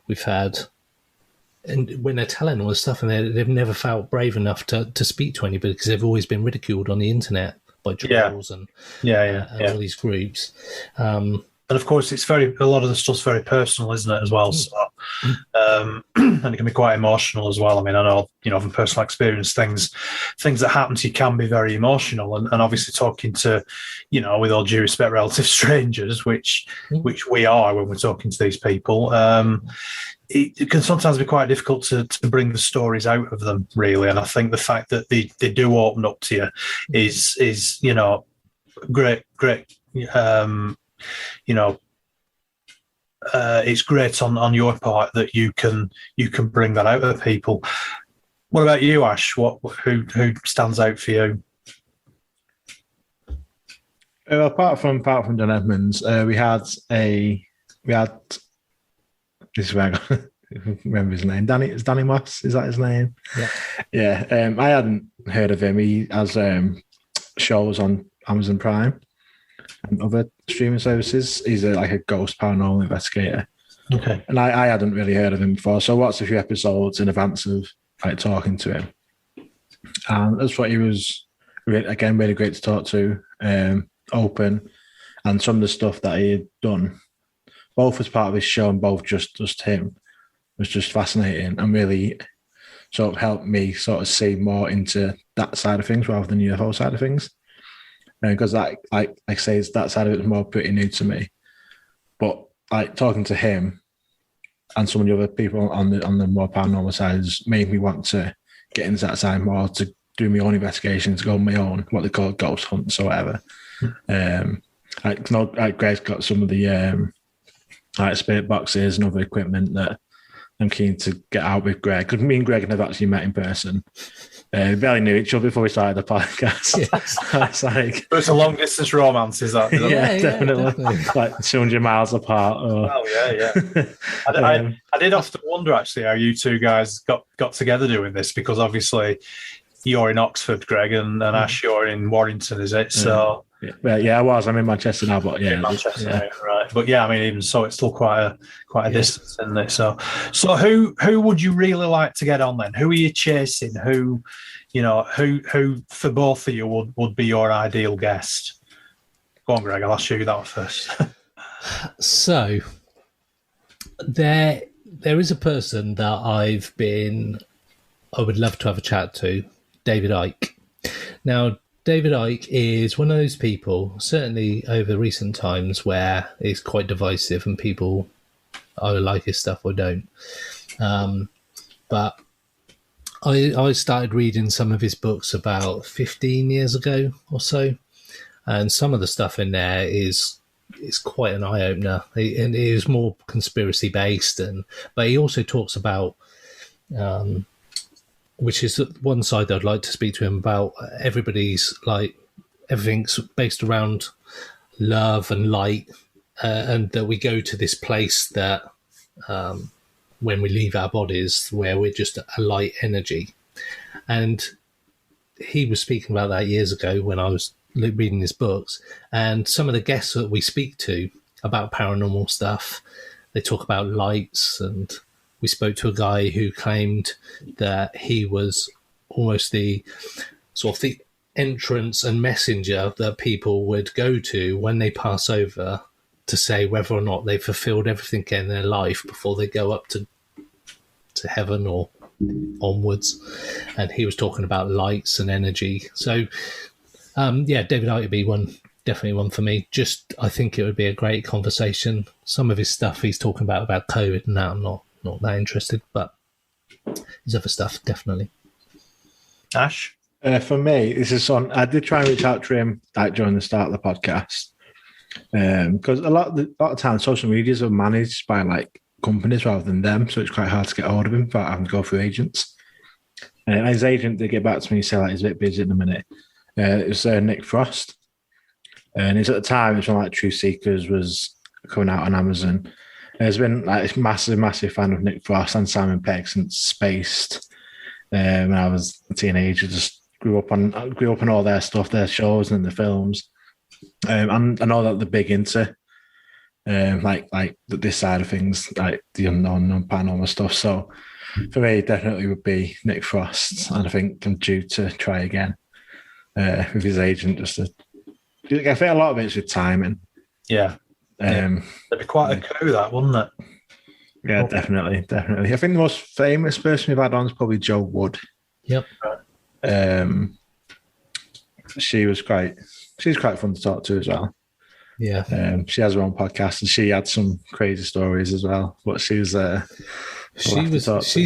And when they're telling all this stuff, and they've never felt brave enough to speak to anybody because they've always been ridiculed on the internet by trolls and all these groups. And of course, a lot of the stuff's very personal, isn't it, as well? So, and it can be quite emotional as well. I mean, I know, from personal experience, things that happen to you can be very emotional. And obviously talking to, with all due respect, relative strangers, which we are when we're talking to these people, it can sometimes be quite difficult to bring the stories out of them, really. And I think the fact that they do open up to you is great. It's great on your part that you can bring that out of people. What about you, Ash? Who stands out for you? Apart from John Edmonds, we had this is where I got, remember his name. Danny Moss, is that his name? Yeah. I hadn't heard of him. He has shows on Amazon Prime and other streaming services. He's like a ghost paranormal investigator. Okay. And I hadn't really heard of him before, so I watched a few episodes in advance of talking to him. And that's what he was, again, really great to talk to, open, and some of the stuff that he had done, both as part of his show and both just him, was just fascinating and really sort of helped me sort of see more into that side of things rather than the UFO side of things. Because like I say, that side of it is more pretty new to me. But talking to him and some of the other people on the more paranormal side made me want to get into that side more, to do my own investigations, go on my own, what they call ghost hunts or whatever. Greg's got some of the spirit boxes and other equipment that I'm keen to get out with Greg, because me and Greg never actually met in person. We barely knew each other before we started the podcast. Yes. It's a long distance romance, is that? Yeah, definitely. Like 200 miles apart. I did often wonder actually how you two guys got together doing this, because obviously you're in Oxford, Greg, and Ash, you're in Warrington, is it? So I was. I'm in Manchester now, but yeah, in Manchester, right. But yeah, I mean, even so, it's still quite a distance, isn't it? So who would you really like to get on then? Who are you chasing? Who for both of you would be your ideal guest? Go on, Greg. I'll ask you that one first. So there is a person that I would love to have a chat to, David Icke. Now, David Icke is one of those people, certainly over recent times, where he's quite divisive and people either like his stuff or don't. But I started reading some of his books about 15 years ago or so, and some of the stuff in there is quite an eye-opener. And it is more conspiracy-based, but he also talks about... which is one side I'd like to speak to him about. Everybody's everything's based around love and light, and that we go to this place that when we leave our bodies, where we're just a light energy. And he was speaking about that years ago when I was reading his books, and some of the guests that we speak to about paranormal stuff, they talk about lights, and we spoke to a guy who claimed that he was almost the sort of the entrance and messenger that people would go to when they pass over to say whether or not they fulfilled everything in their life before they go up to heaven or onwards. And he was talking about lights and energy. So, David Icke would be definitely one for me. Just, I think it would be a great conversation. Some of his stuff he's talking about COVID and that, I'm not that interested, but his other stuff, definitely. Ash? For me, this is on. I did try and reach out to him during the start of the podcast, because a lot of times social medias are managed by companies rather than them, so it's quite hard to get hold of him without having to go through agents. His agent did get back to me and say he's a bit busy in a minute. It was Nick Frost, and it's at the time it's when True Seekers was coming out on Amazon. There's been a massive fan of Nick Frost and Simon Pegg since Spaced. When I was a teenager, just grew up on all their stuff, their shows and the films. And I know that they're big into this side of things, like the unknown paranormal stuff. So for me, it definitely would be Nick Frost, and I think I'm due to try again. with his agent. I think a lot of it's with timing. Yeah. That'd be quite a coup, that, wouldn't it? Yeah, definitely. I think the most famous person we've had on is probably Joe Wood. Yep. She's quite fun to talk to as well. Yeah. She has her own podcast, and she had some crazy stories as well. But she's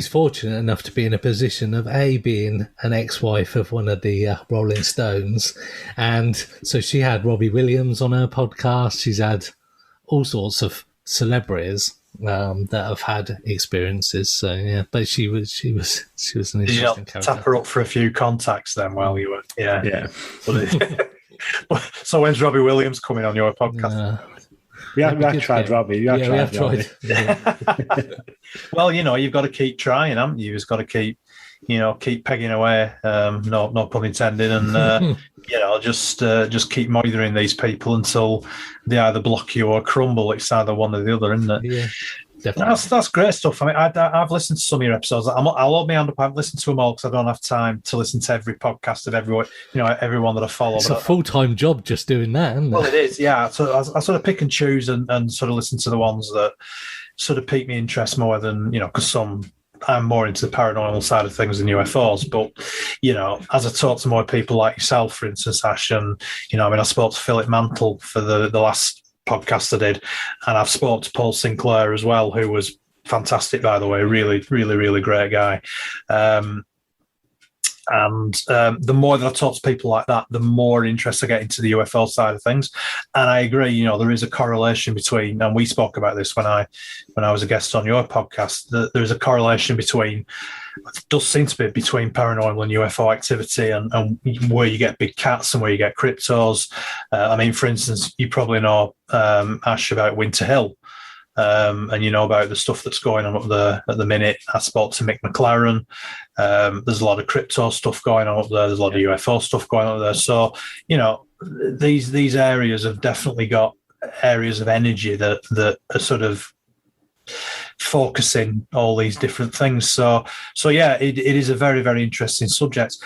fortunate enough to be in a position of being an ex-wife of one of the Rolling Stones, and so she had Robbie Williams on her podcast. She's had all sorts of celebrities that have had experiences. So yeah, but she was an interesting character. Tap her up for a few contacts then while you were So when's Robbie Williams coming on your podcast? We have tried Robbie. We have tried. Well, you've got to keep trying, haven't you? You've got to keep pegging away. No pun intended, and just keep moithering these people until they either block you or crumble. It's either one or the other, isn't it? Yeah. Definitely. That's great stuff. I mean, I've listened to some of your episodes. I'll hold my hand up. I've listened to them all because I don't have time to listen to every podcast of everyone that I follow. It's a full-time job just doing that, isn't it? Well, it is, yeah. So I sort of pick and choose and sort of listen to the ones that sort of pique me interest more than, because I'm more into the paranormal side of things than UFOs. But, as I talk to more people like yourself, for instance, Ash, and, I spoke to Philip Mantle for the last podcast I did, and I've spoke to Paul Sinclair as well, who was fantastic, by the way, really, really, really great guy. And the more that I talk to people like that, the more interest I get into the UFO side of things. And I agree, there is a correlation between, and we spoke about this when I was a guest on your podcast, that there is a correlation between, it does seem to be between paranormal and UFO activity and where you get big cats and where you get cryptos. For instance, you probably know, Ash, about Winter Hill. And you know about the stuff that's going on up there at the minute. I spoke to Mick McLaren. There's a lot of crypto stuff going on up there. There's a lot of UFO stuff going on up there. So, these areas have definitely got areas of energy that are sort of focusing all these different things. So yeah, it is a very, very interesting subject.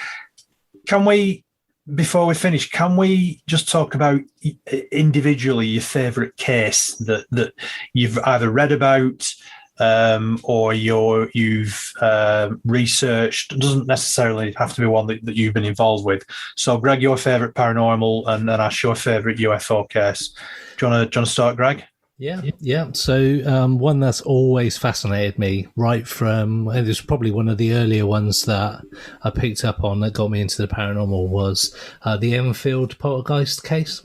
Before we finish, can we just talk about individually your favourite case that you've either read about or you've researched? It doesn't necessarily have to be one that you've been involved with. So, Greg, your favourite paranormal, and Ash, your favourite UFO case. Do you want to start, Greg? Yeah. So one that's always fascinated me, right from, and it was probably one of the earlier ones that I picked up on that got me into the paranormal, was the Enfield poltergeist case.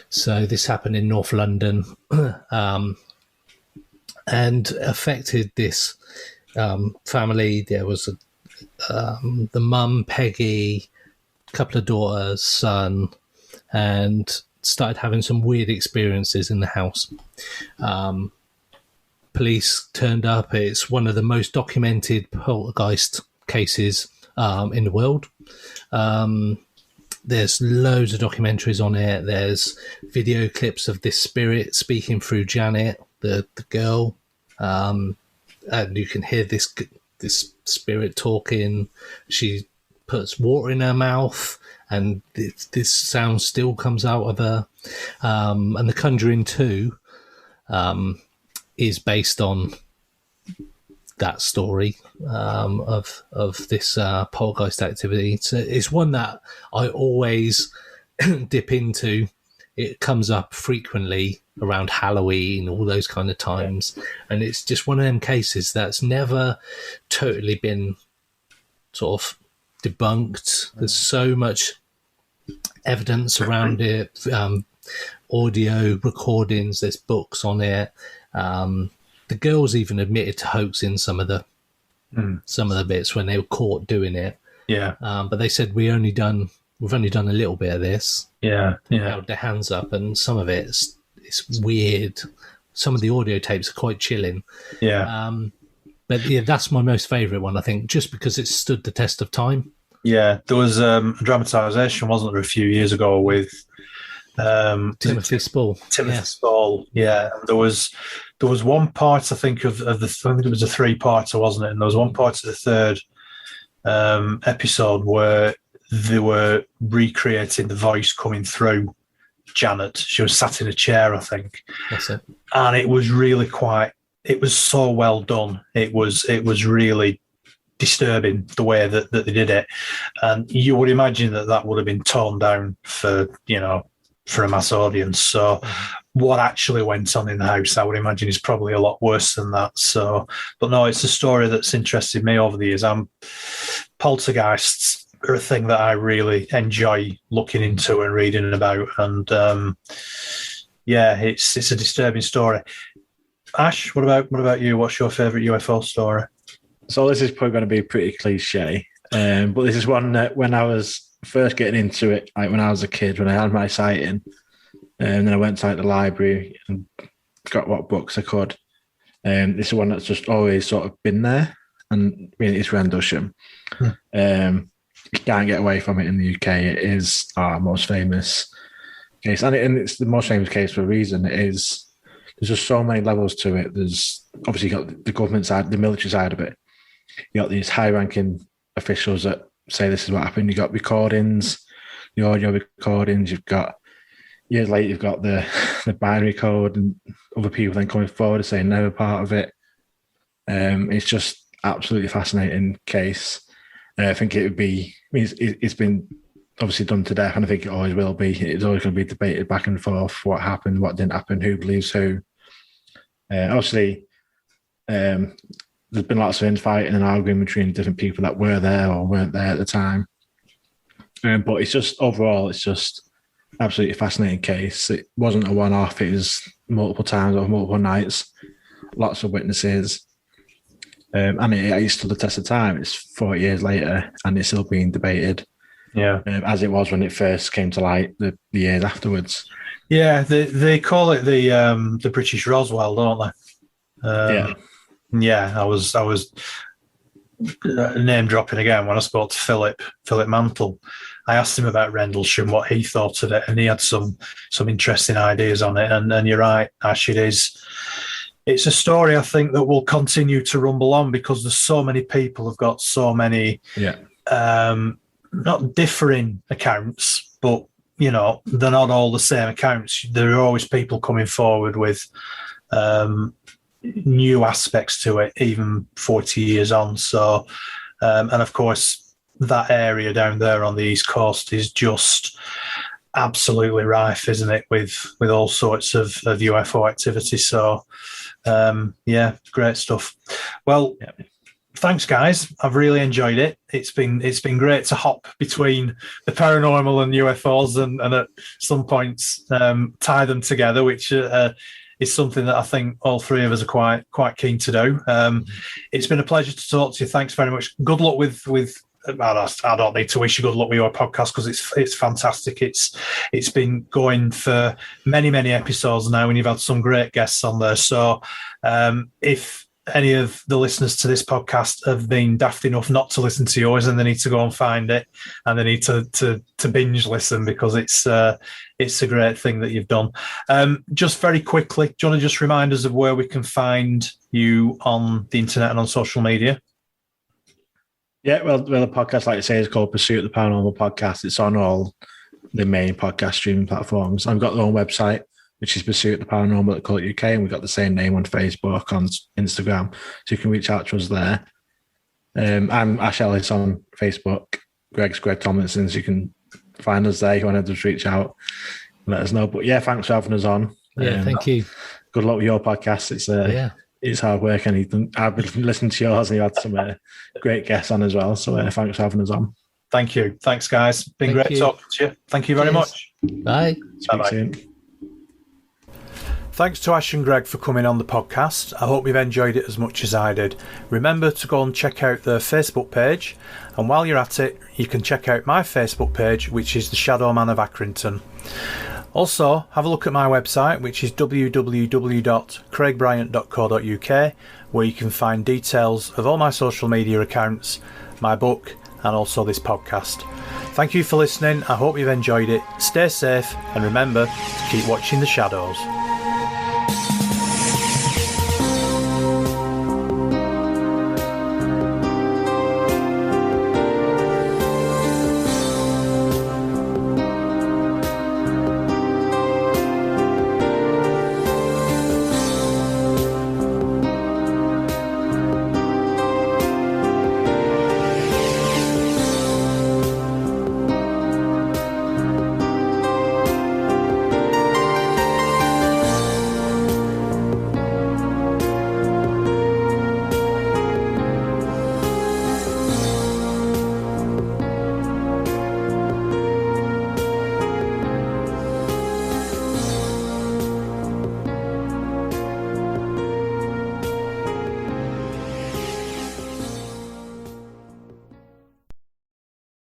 So this happened in North London and affected this family. There was the mum, Peggy, a couple of daughters, son, and started having some weird experiences in the house. Police turned up. It's one of the most documented poltergeist cases in the world. There's loads of documentaries on it. There's video clips of this spirit speaking through Janet, the girl, and you can hear this spirit talking. She puts water in her mouth, and this sound still comes out of her. And The Conjuring 2 is based on that story of this poltergeist activity. It's one that I always dip into. It comes up frequently around Halloween, all those kind of times. And it's just one of them cases that's never totally been sort of debunked. There's so much evidence around it, audio recordings, there's books on it. The girls even admitted to hoaxing some of the bits when they were caught doing it. Yeah. But they said we've only done a little bit of this. Yeah. Held their hands up, and some of it's weird. Some of the audio tapes are quite chilling. Yeah. But yeah, that's my most favourite one, I think, just because it stood the test of time. Yeah, there was a dramatisation, wasn't there, a few years ago with Timothy Spall. Spall, yeah. And there was one part, I think, I think it was a 3-parter, wasn't it? And there was one part of the third episode where they were recreating the voice coming through Janet. She was sat in a chair, I think. That's it. And it was really it was so well done. It was really disturbing the way that they did it. And you would imagine that would have been toned down for a mass audience. So what actually went on in the house, I would imagine, is probably a lot worse than that. So, but no, it's a story that's interested me over the years. Poltergeists are a thing that I really enjoy looking into and reading about. And it's a disturbing story. Ash, what about you? What's your favourite UFO story? So this is probably going to be pretty cliche, but this is one that when I was first getting into it, like when I was a kid, when I had my sighting, and then I went to the library and got what books I could. This is one that's just always sort of been there, and I mean, it's Rendlesham. You can't get away from it in the UK. It is our most famous case, and it's the most famous case for a reason. There's just so many levels to it. There's obviously you got the government side, the military side of it. You got these high-ranking officials that say this is what happened. You got recordings, the audio recordings. You've got years later, you've got the binary code, and other people then coming forward saying they were part of it. It's just absolutely fascinating case. I think it would be. I mean, it's been obviously done to death, and I think it always will be. It's always going to be debated back and forth what happened, what didn't happen, who believes who. Obviously, there's been lots of infighting and arguing between different people that were there or weren't there at the time. But it's just overall, it's just absolutely fascinating case. It wasn't a one-off. It was multiple times over multiple nights, lots of witnesses. And it stood the test of time. It's 40 years later and it's still being debated. Yeah, as it was when it first came to light the years afterwards. Yeah, they call it the British Roswell, don't they? Yeah, I was name dropping again when I spoke to Philip Mantle. I asked him about Rendlesham, what he thought of it, and he had some interesting ideas on it. And you're right, Ash, it's a story I think that will continue to rumble on because there's so many people have got so many not differing accounts, but they're not all the same accounts. There are always people coming forward with new aspects to it, even 40 years on. So, and of course, that area down there on the East Coast is just absolutely rife, isn't it, with all sorts of UFO activity. So, great stuff. Well, thanks, guys. I've really enjoyed it. It's been great to hop between the paranormal and UFOs, and at some points tie them together, which is something that I think all three of us are quite keen to do. It's been a pleasure to talk to you. Thanks very much. Good luck with. I don't need to wish you good luck with your podcast because it's fantastic. It's been going for many episodes now, and you've had some great guests on there. So if any of the listeners to this podcast have been daft enough not to listen to yours, and they need to go and find it, and they need to binge listen because it's a great thing that you've done. Just very quickly, do you want to just remind us of where we can find you on the internet and on social media? Yeah, well, the podcast, like I say, is called Pursuit of the Paranormal Podcast. It's on all the main podcast streaming platforms. I've got their own website, which is pursuitoftheparanormal.co.uk, and we've got the same name on Facebook, on Instagram, so you can reach out to us there. I'm Ash Ellis on Facebook. Greg's Greg Thomlinson, so you can find us there. If you want to just reach out, let us know. But yeah, thanks for having us on. Yeah, thank you. Good luck with your podcast. It's hard work, and I've been listening to yours, and you had some great guests on as well. So thanks for having us on. Thank you. Thanks, guys. Been great talking to you. Thank you very much. Bye. Speak soon. Thanks to Ash and Greg for coming on the podcast. I hope you've enjoyed it as much as I did. Remember to go and check out their Facebook page, and while you're at it, you can check out my Facebook page, which is the Shadow Man of Accrington. Also, have a look at my website, which is www.craigbryant.co.uk, where you can find details of all my social media accounts, my book, and also this podcast. Thank you for listening. I hope you've enjoyed it. Stay safe, and remember to keep watching the shadows.